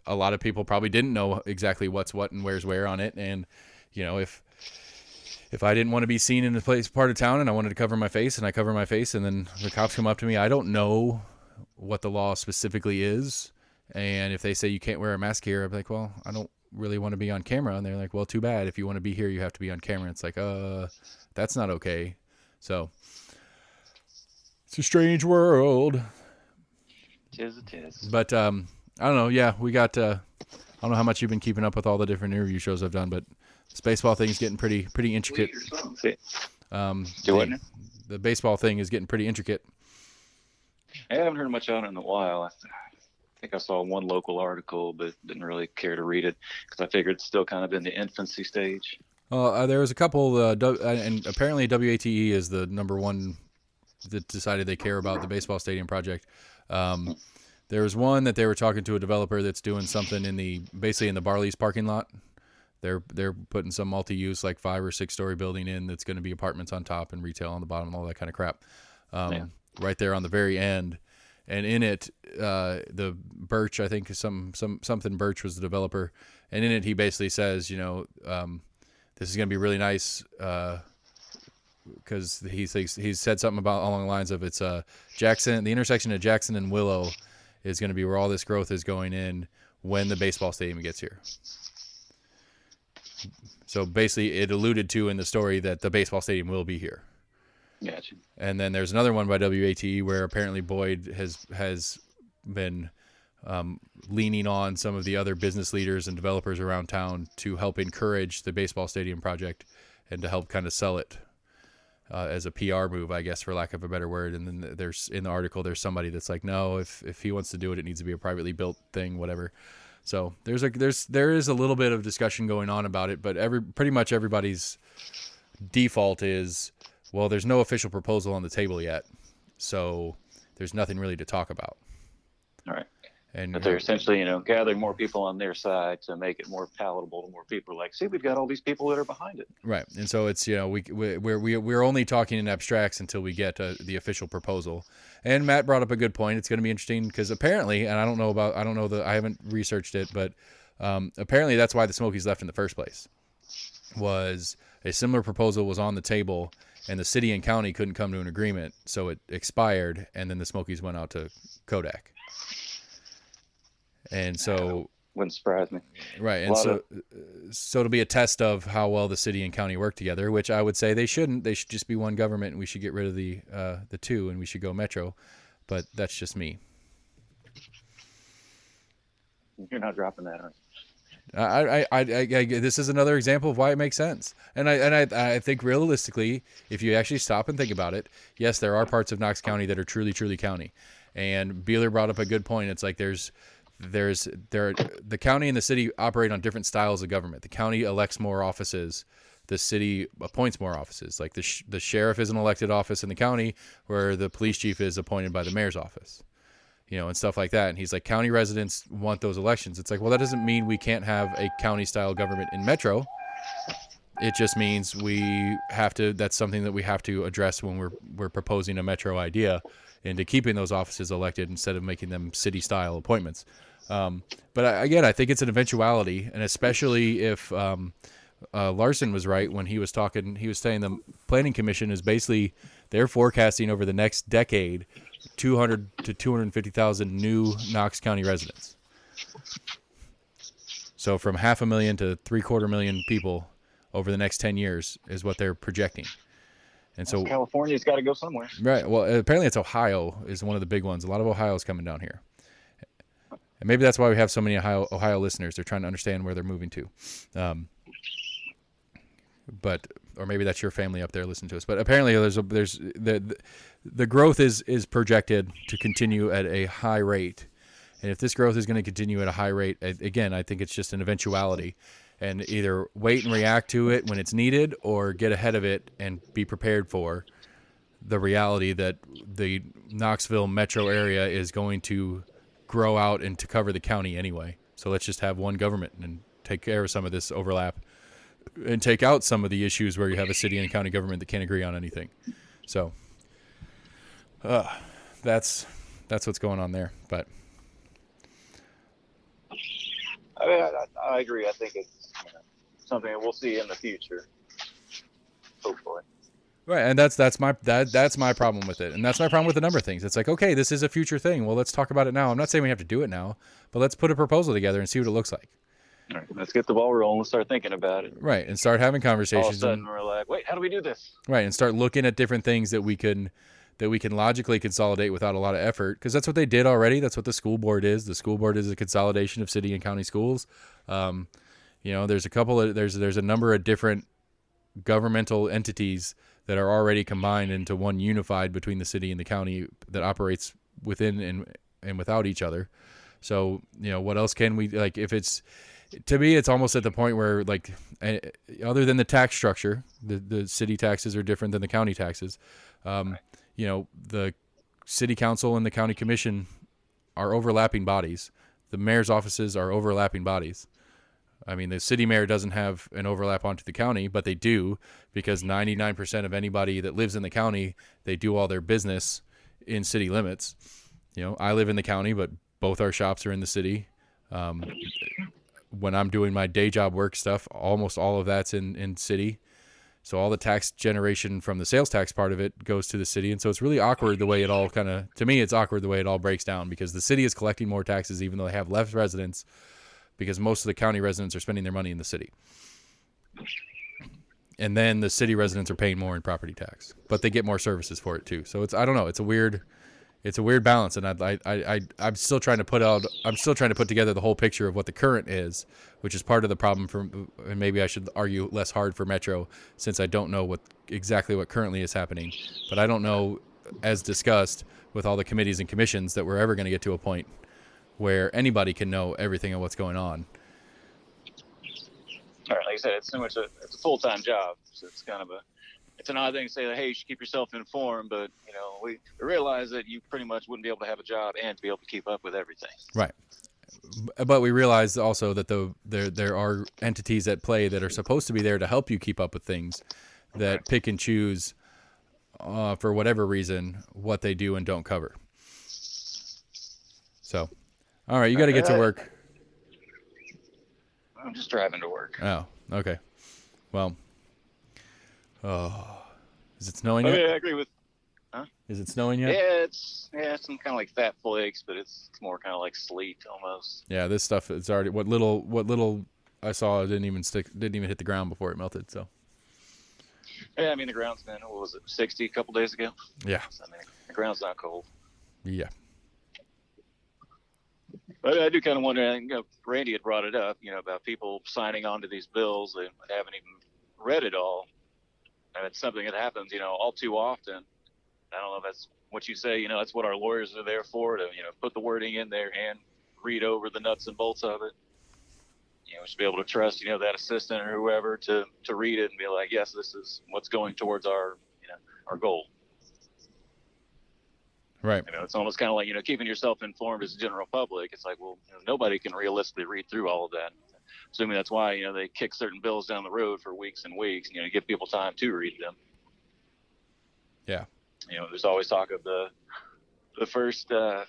a lot of people probably didn't know exactly what's what and where's where on it. And, if I didn't want to be seen in a part of town and I wanted to cover my face, and I cover my face, and then the cops come up to me, I don't know what the law specifically is. And if they say you can't wear a mask here, I'm like, well, I don't really want to be on camera. And they're like, well, too bad. If you want to be here, you have to be on camera. It's like, that's not okay. So it's a strange world.
It is.
But I don't know. Yeah, we got. I don't know how much you've been keeping up with all the different interview shows I've done, but this baseball thing is getting pretty intricate. The baseball thing is getting pretty intricate.
I haven't heard much on it in a while. I think I saw one local article, but didn't really care to read it because I figured it's still kind of in the infancy stage.
There was a couple, and apparently WATE is the number one that decided they care about the baseball stadium project. There was one that they were talking to a developer that's doing something basically in the Barley's parking lot. They're putting some multi-use, like 5 or 6 story building in that's going to be apartments on top and retail on the bottom, all that kind of crap. Right there on the very end. And in it, the Birch, I think something Birch was the developer. And in it, he basically says, this is going to be really nice, because he said something about along the lines of it's Jackson, the intersection of Jackson and Willow is going to be where all this growth is going in when the baseball stadium gets here. So basically, it alluded to in the story that the baseball stadium will be here.
Gotcha.
And then there's another one by WATE where apparently Boyd has been leaning on some of the other business leaders and developers around town to help encourage the baseball stadium project and to help kind of sell it as a PR move, I guess, for lack of a better word. And then there's in the article, there's somebody that's like, no, if he wants to do it, it needs to be a privately built thing, whatever. So there is a little bit of discussion going on about it, but pretty much everybody's default is, well, there's no official proposal on the table yet, so there's nothing really to talk about.
All right.
And
but they're essentially, gathering more people on their side to make it more palatable to more people. Like, see, we've got all these people that are behind it.
Right. And so it's, we're only talking in abstracts until we get the official proposal. And Matt brought up a good point. It's going to be interesting because apparently, and I haven't researched it, but apparently that's why the Smokies left in the first place. Was a similar proposal was on the table and the city and county couldn't come to an agreement. So it expired and then the Smokies went out to Kodak. And so
wouldn't surprise me.
Right. And so it'll be a test of how well the city and county work together, which I would say they shouldn't. They should just be one government and we should get rid of the two and we should go metro. But that's just me.
You're not dropping that, are you?
I this is another example of why it makes sense. And I think realistically, if you actually stop and think about it, yes, there are parts of Knox County that are truly, truly county. And Beeler brought up a good point. It's like the county and the city operate on different styles of government. The county elects more offices. The city appoints more offices. Like the sheriff is an elected office in the county, where the police chief is appointed by the mayor's office, and stuff like that. And he's like, county residents want those elections. It's like, well, that doesn't mean we can't have a county style government in metro. It just means we have to. That's something that we have to address when we're proposing a metro idea into keeping those offices elected instead of making them city style appointments. But I think it's an eventuality, and especially if Larson was right when he was talking. He was saying the Planning Commission is basically they're forecasting over the next decade 200 to 250,000 new Knox County residents. So from 500,000 to 750,000 people over the next 10 years is what they're projecting. And so
California's got to go somewhere.
Right. Well, apparently it's Ohio is one of the big ones. A lot of Ohio's coming down here. And maybe that's why we have so many Ohio listeners. They're trying to understand where they're moving to. Or maybe that's your family up there listening to us. But apparently the growth is projected to continue at a high rate. And if this growth is going to continue at a high rate, again, I think it's just an eventuality. And either wait and react to it when it's needed or get ahead of it and be prepared for the reality that the Knoxville metro area is going to grow out and to cover the county anyway. So let's just have one government and take care of some of this overlap and take out some of the issues where you have a city and a county government that can't agree on anything. So that's what's going on there. But
I agree. I think it's something that we'll see in the future, hopefully.
Right, and that's my problem with it, and that's my problem with a number of things. It's like, okay, this is a future thing. Well, let's talk about it now. I'm not saying we have to do it now, but let's put a proposal together and see what it looks like.
All right, let's get the ball rolling. Let's start thinking about it.
Right, and start having conversations.
All of a sudden, we're like, wait, how do we do this?
Right, and start looking at different things that we can logically consolidate without a lot of effort, because that's what they did already. That's what the school board is. The school board is a consolidation of city and county schools. There's a number of different governmental entities that are already combined into one unified between the city and the county that operates within and without each other. So, what else can we, like, if it's, to me, it's almost at the point where, like, other than the tax structure, the city taxes are different than the county taxes. The city council and the county commission are overlapping bodies. The mayor's offices are overlapping bodies. I mean, the city mayor doesn't have an overlap onto the county, but they do, because 99% of anybody that lives in the county, they do all their business in city limits. I live in the county, but both our shops are in the city. When I'm doing my day job work stuff, almost all of that's in city. So all the tax generation from the sales tax part of it goes to the city. And so it's really awkward the way it all to me, it's awkward the way it all breaks down, because the city is collecting more taxes even though they have less residents, because most of the county residents are spending their money in the city. and then the city residents are paying more in property tax, but they get more services for it too. So I don't know. It's a weird balance, and I'm still trying to put together the whole picture of what the current is, which is part of the problem and maybe I should argue less hard for Metro, since I don't know exactly what currently is happening. But I don't know, as discussed with all the committees and commissions, that we're ever going to get to a point where anybody can know everything of what's going on.
All right, like I said, it's a full-time job, so it's an odd thing to say that, hey, you should keep yourself informed, but we realize that you pretty much wouldn't be able to have a job and to be able to keep up with everything.
Right. But we realize also that there are entities at play that are supposed to be there to help you keep up with things, that pick and choose for whatever reason what they do and don't cover. So, all right, you got to get to work.
I'm just driving to work.
Oh, okay. Well, is it snowing yet?
Okay, I agree with. Huh?
Is it snowing yet?
Yeah, it's some kind of like fat flakes, but it's more kind of like sleet almost.
Yeah, this stuff is already what little I saw didn't even hit the ground before it melted. So.
Yeah, I mean the ground's been 60 a couple days ago.
Yeah.
So, I mean the ground's not cold.
Yeah.
But I do kind of wonder. Randy had brought it up, about people signing on to these bills and haven't even read it all. And it's something that happens, all too often. I don't know if that's what you say. That's what our lawyers are there for, to put the wording in there and read over the nuts and bolts of it. We should be able to trust, that assistant or whoever to read it and be like, yes, this is what's going towards our goal.
Right.
It's almost kind of like, keeping yourself informed as a general public. It's like, well, nobody can realistically read through all of that. Assuming that's why, they kick certain bills down the road for weeks and weeks, give people time to read them.
Yeah.
There's always talk of the first, it's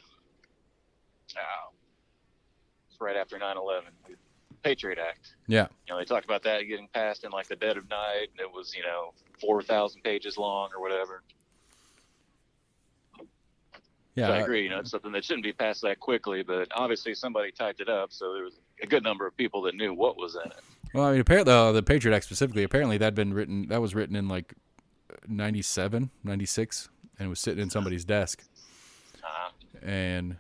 right after 9/11, Patriot Act.
Yeah.
They talked about that getting passed in like the dead of night, and it was, 4,000 pages long or whatever.
Yeah,
so I agree. It's something that shouldn't be passed that quickly, but obviously somebody typed it up, so there was a good number of people that knew what was in it.
Well, I mean, apparently the Patriot Act specifically, apparently that was written in like 97, 96, and it was sitting in somebody's desk. And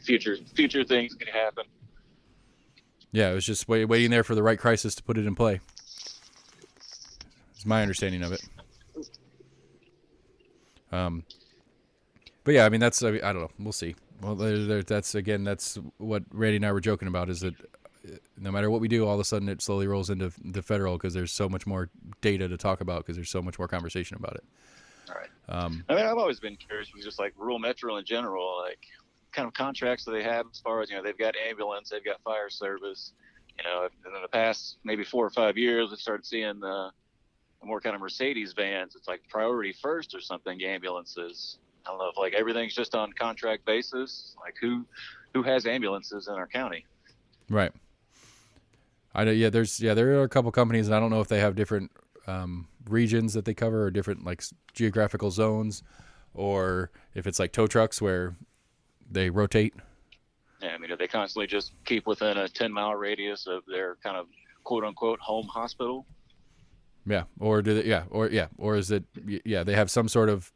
future things could happen. Yeah, it was just waiting there for the right crisis to put it in play. It's my understanding of it. But yeah, I mean, I don't know. We'll see. Well, that's what Randy and I were joking about, is that no matter what we do, all of a sudden it slowly rolls into the federal, because there's so much more data to talk about, because there's so much more conversation about it.
All right. I mean, I've always been curious with just like rural Metro in general, like kind of contracts that they have as far as, they've got ambulance, they've got fire service, in the past maybe 4 or 5 years, we started seeing the more kind of Mercedes vans. It's like priority first or something, ambulances. I don't know if like everything's just on contract basis, like who has ambulances in our county.
Right. There are a couple companies, and I don't know if they have different regions that they cover, or different like geographical zones, or if it's like tow trucks where they rotate.
Yeah, I mean, do they constantly just keep within a 10-mile radius of their kind of quote unquote home hospital?
Yeah, or do they? Yeah, or is it? Yeah, they have some sort of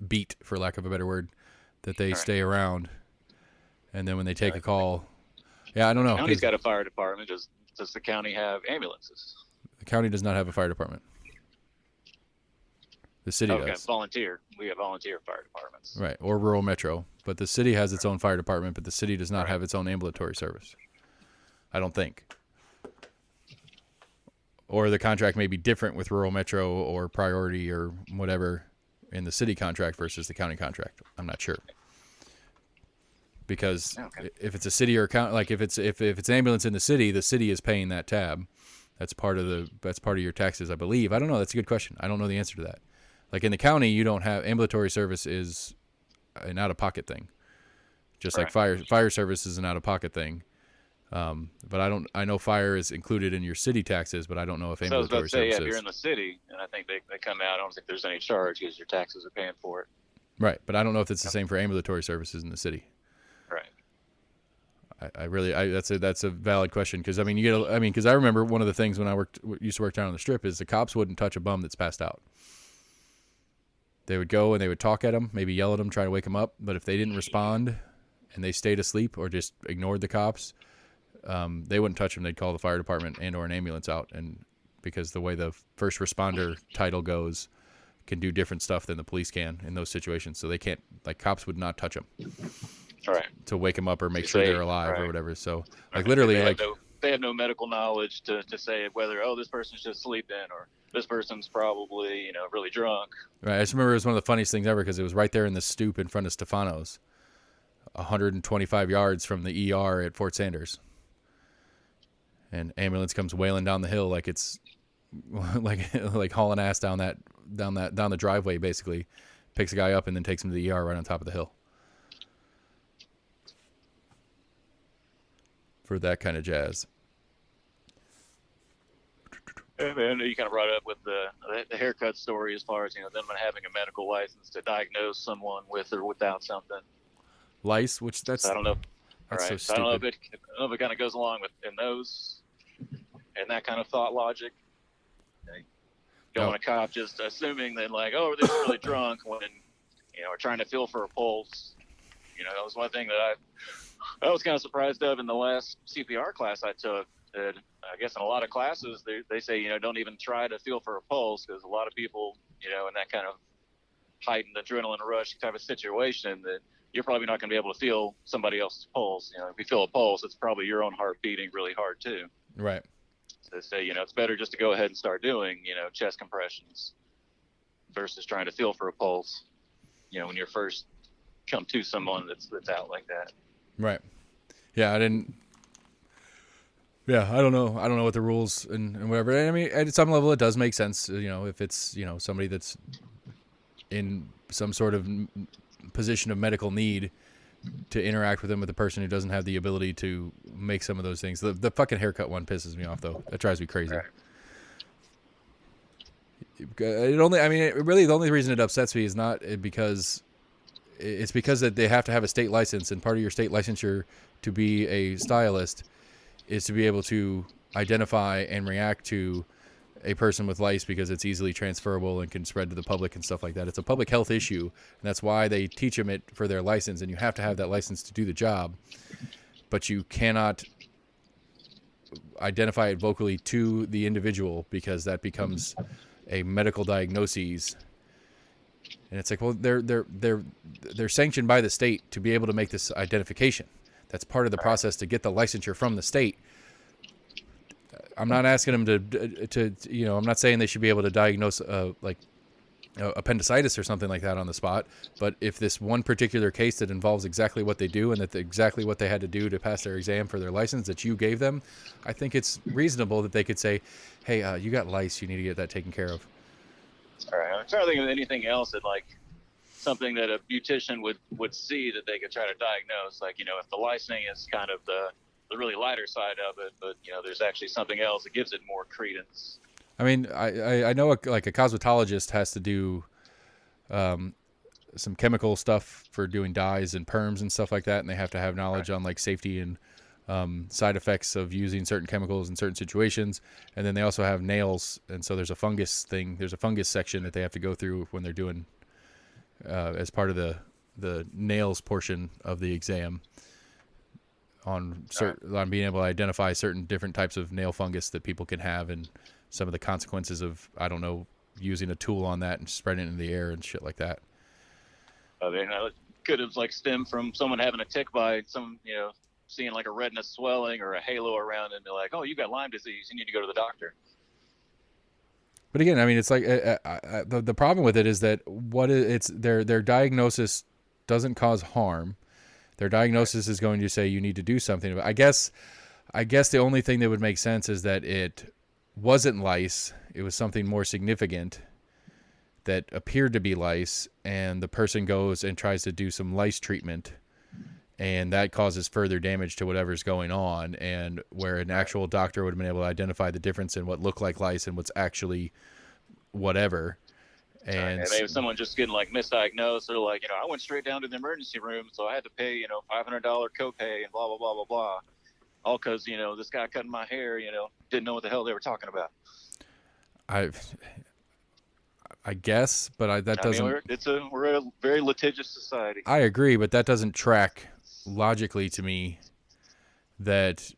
beat, for lack of a better word, that they stay around, and then when they take a call, I don't know.
The county's got a fire department. Does the county have ambulances?
The county does not have a fire department. The city does.
Volunteer. We have volunteer fire departments.
Right, or rural Metro, but the city has its own fire department, but the city does not have its own ambulatory service. I don't think. Or the contract may be different with rural Metro or priority or whatever in the city contract versus the county contract. I'm not sure. Because if it's a city or county, like if it's ambulance in the city is paying that tab. That's part of your taxes, I believe. I don't know. That's a good question. I don't know the answer to that. Like in the county, you don't have ambulatory service is an out-of-pocket thing. Just like fire service is an out-of-pocket thing. But I know fire is included in your city taxes, but I don't know if ambulatory service is.
If you're in the city, and I think they come out, I don't think there's any charge because your taxes are paying for it.
Right, but I don't know if it's the same for ambulatory services in the city.
Right.
That's a valid question, because I mean because I remember one of the things when I used to work down on the strip is the cops wouldn't touch a bum that's passed out. They would go and they would talk at him, maybe yell at him, try to wake him up, but if they didn't respond and they stayed asleep or just ignored the cops, they wouldn't touch him. They'd call the fire department and or an ambulance out, and because the way the first responder title goes, can do different stuff than the police can in those situations, so they can't, like, cops would not touch them.
Right.
To wake them up or make sure they're alive or whatever. So, like,
Right.
literally,
they have no medical knowledge to say whether, this person's just sleeping or this person's probably, really drunk.
Right. I just remember it was one of the funniest things ever, because it was right there in the stoop in front of Stefano's, 125 yards from the ER at Fort Sanders. And ambulance comes wailing down the hill like it's like hauling ass down the driveway, basically. Picks a guy up and then takes him to the ER right on top of the hill. For that kind of jazz.
And then you kind of brought up with the haircut story, as far as, them having a medical license to diagnose someone with or without something.
Lice, which that's,
I don't know.
That's
right.
so
So
stupid.
I don't know if it kind of goes along with and that kind of thought logic. You don't want a cop just assuming that, like, they're really drunk when, we're trying to feel for a pulse. That was one thing that I was kind of surprised of in the last CPR class I took. That I guess in a lot of classes they say, don't even try to feel for a pulse, because a lot of people, in that kind of heightened adrenaline rush type of situation, that you're probably not going to be able to feel somebody else's pulse. If you feel a pulse, it's probably your own heart beating really hard too.
Right.
So they say, it's better just to go ahead and start doing, chest compressions versus trying to feel for a pulse, when you're first come to someone that's out like that.
Right. Yeah, I don't know. I don't know what the rules and whatever. I mean, at some level, it does make sense. If it's, somebody that's in some sort of position of medical need, to interact with them with a person who doesn't have the ability to make some of those things. The fucking haircut one pisses me off, though. That drives me crazy.
Right.
The only reason it upsets me is not because it's because that they have to have a state license, and part of your state licensure to be a stylist is to be able to identify and react to a person with lice, because it's easily transferable and can spread to the public and stuff like that. It's a public health issue, and that's why they teach them it for their license, and you have to have that license to do the job, but you cannot identify it vocally to the individual, because that becomes a medical diagnosis. And it's like, well, they're sanctioned by the state to be able to make this identification. That's part of the process to get the licensure from the state. I'm not asking them to I'm not saying they should be able to diagnose appendicitis or something like that on the spot. But if this one particular case that involves exactly what they do, and exactly what they had to do to pass their exam for their license that you gave them, I think it's reasonable that they could say, hey, you got lice, you need to get that taken care of.
All right. I'm trying to think of anything else that, like, something that a beautician would see that they could try to diagnose. Like, if the licing is kind of the really lighter side of it, but there's actually something else that gives it more credence.
I mean, I know a cosmetologist has to do some chemical stuff for doing dyes and perms and stuff like that, and they have to have knowledge on, like, safety and side effects of using certain chemicals in certain situations. And then they also have nails, and so there's a fungus section that they have to go through when they're doing as part of the nails portion of the exam, on being able to identify certain different types of nail fungus that people can have, and some of the consequences of, I don't know, using a tool on that and spreading it in the air and shit like that.
I mean, it could have, like, stemmed from someone having a tick bite, seeing, like, a redness swelling or a halo around it, and be like, oh, you got Lyme disease, you need to go to the doctor.
But again, I mean, it's like the problem with it is that their diagnosis doesn't cause harm. Their diagnosis is going to say you need to do something. But I guess the only thing that would make sense is that it wasn't lice. It was something more significant that appeared to be lice, and the person goes and tries to do some lice treatment, and that causes further damage to whatever's going on, and where an actual doctor would have been able to identify the difference in what looked like lice and what's actually whatever. And
maybe someone just getting like misdiagnosed. They're like, I went straight down to the emergency room, so I had to pay, $500 copay and blah, blah, blah, blah, blah. All because, this guy cutting my hair, didn't know what the hell they were talking about.
I guess, but that doesn't.
We're a very litigious society.
I agree, but that doesn't track logically to me. That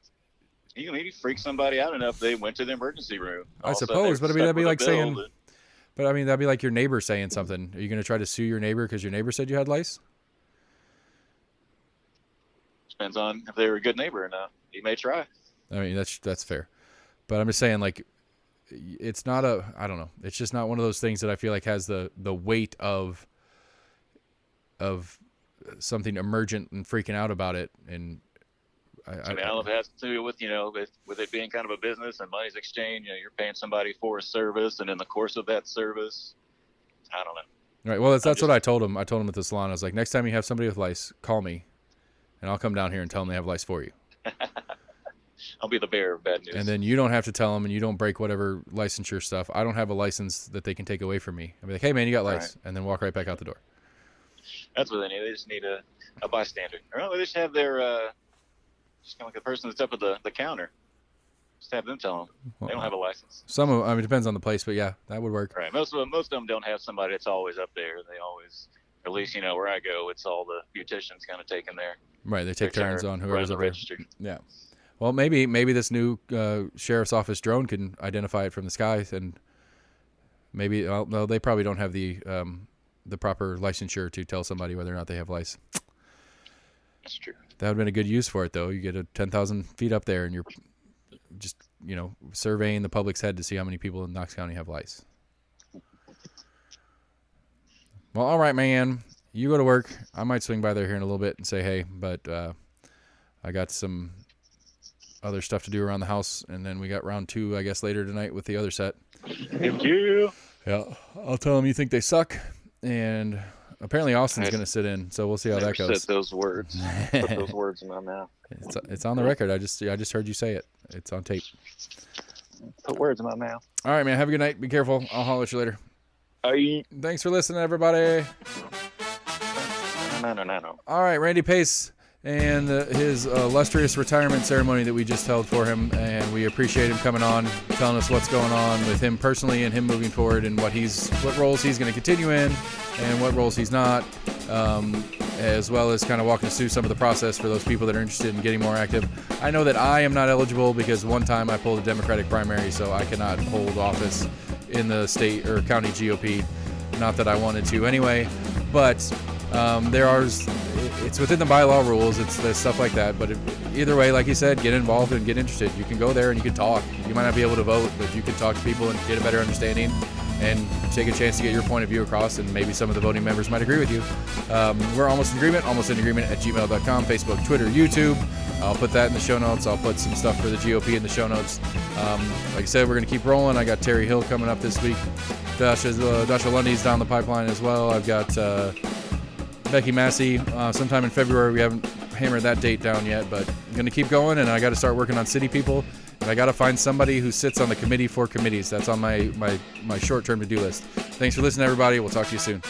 you can maybe freak somebody out enough they went to the emergency room.
I suppose, but I mean that'd be like saying. But I mean that'd be like your neighbor saying something. Are you going to try to sue your neighbor because your neighbor said you had lice?
Depends on if they were a good neighbor or not. You may try.
I mean that's fair, but I'm just saying like. It's not I don't know. It's just not one of those things that I feel like has the weight of something emergent and freaking out about it. And
I don't know if it has to do with, with it being kind of a business and money's exchange. You're paying somebody for a service, and in the course of that service, I don't know.
Right. Well, that's what I told him. I told him at the salon, I was like, next time you have somebody with lice, call me, and I'll come down here and tell them they have lice for you.
I'll be the bearer of bad news.
And then you don't have to tell them, and you don't break whatever licensure stuff. I don't have a license that they can take away from me. I'll be like, hey, man, you got lice. Right. And then walk right back out the door.
That's what they need. They just need a bystander. Or they just have their, just kind of like the person that's up at the counter. Just have them tell them. They don't have a license.
It depends on the place, but yeah, that would work.
Right. Most of them don't have somebody that's always up there. They always, at least, where I go, it's all the beauticians kind of taking their.
Right. They take turns on whoever's up there. Yeah. Well, maybe this new sheriff's office drone can identify it from the sky, and maybe no, they probably don't have the proper licensure to tell somebody whether or not they have lice.
That's true.
That would have been a good use for it, though. You get a 10,000 feet up there, and you're just surveying the public's head to see how many people in Knox County have lice. Well, all right, man. You go to work. I might swing by there here in a little bit and say hey, but I got some other stuff to do around the house, and then we got round 2, I guess, later tonight with the other set.
Thank you.
Yeah, I'll tell them you think they suck, and apparently Austin's going to sit in, so we'll see how that goes.
Said those words. Put those words in my mouth.
It's on the record. I just heard you say it. It's on tape.
Put words in my mouth.
All right, man. Have a good night. Be careful. I'll holler at you later.
Bye.
Thanks for listening, everybody.
No.
All right, Randy Pace and his illustrious retirement ceremony that we just held for him, and we appreciate him coming on, telling us what's going on with him personally and him moving forward, and what roles he's going to continue in and what roles he's not, as well as kind of walking us through some of the process for those people that are interested in getting more active. I know that I am not eligible because one time I pulled a Democratic primary, so I cannot hold office in the state or county GOP. Not that I wanted to anyway, but it's within the bylaw rules. It's stuff like that. But either way, like you said, get involved and get interested. You can go there and you can talk. You might not be able to vote, but you can talk to people and get a better understanding and take a chance to get your point of view across, and maybe some of the voting members might agree with you. We're almost in agreement at gmail.com, Facebook, Twitter, YouTube. I'll put that in the show notes. I'll put some stuff for the GOP in the show notes. Like I said, we're going to keep rolling. I got Terry Hill coming up this week. Dasha Lundy's down the pipeline as well. I've got Becky Massey sometime in February. We haven't hammered that date down yet, but I'm going to keep going, and I got to start working on city people, and I got to find somebody who sits on the committee for committees. That's on my short-term to-do list. Thanks for listening, everybody. We'll talk to you soon.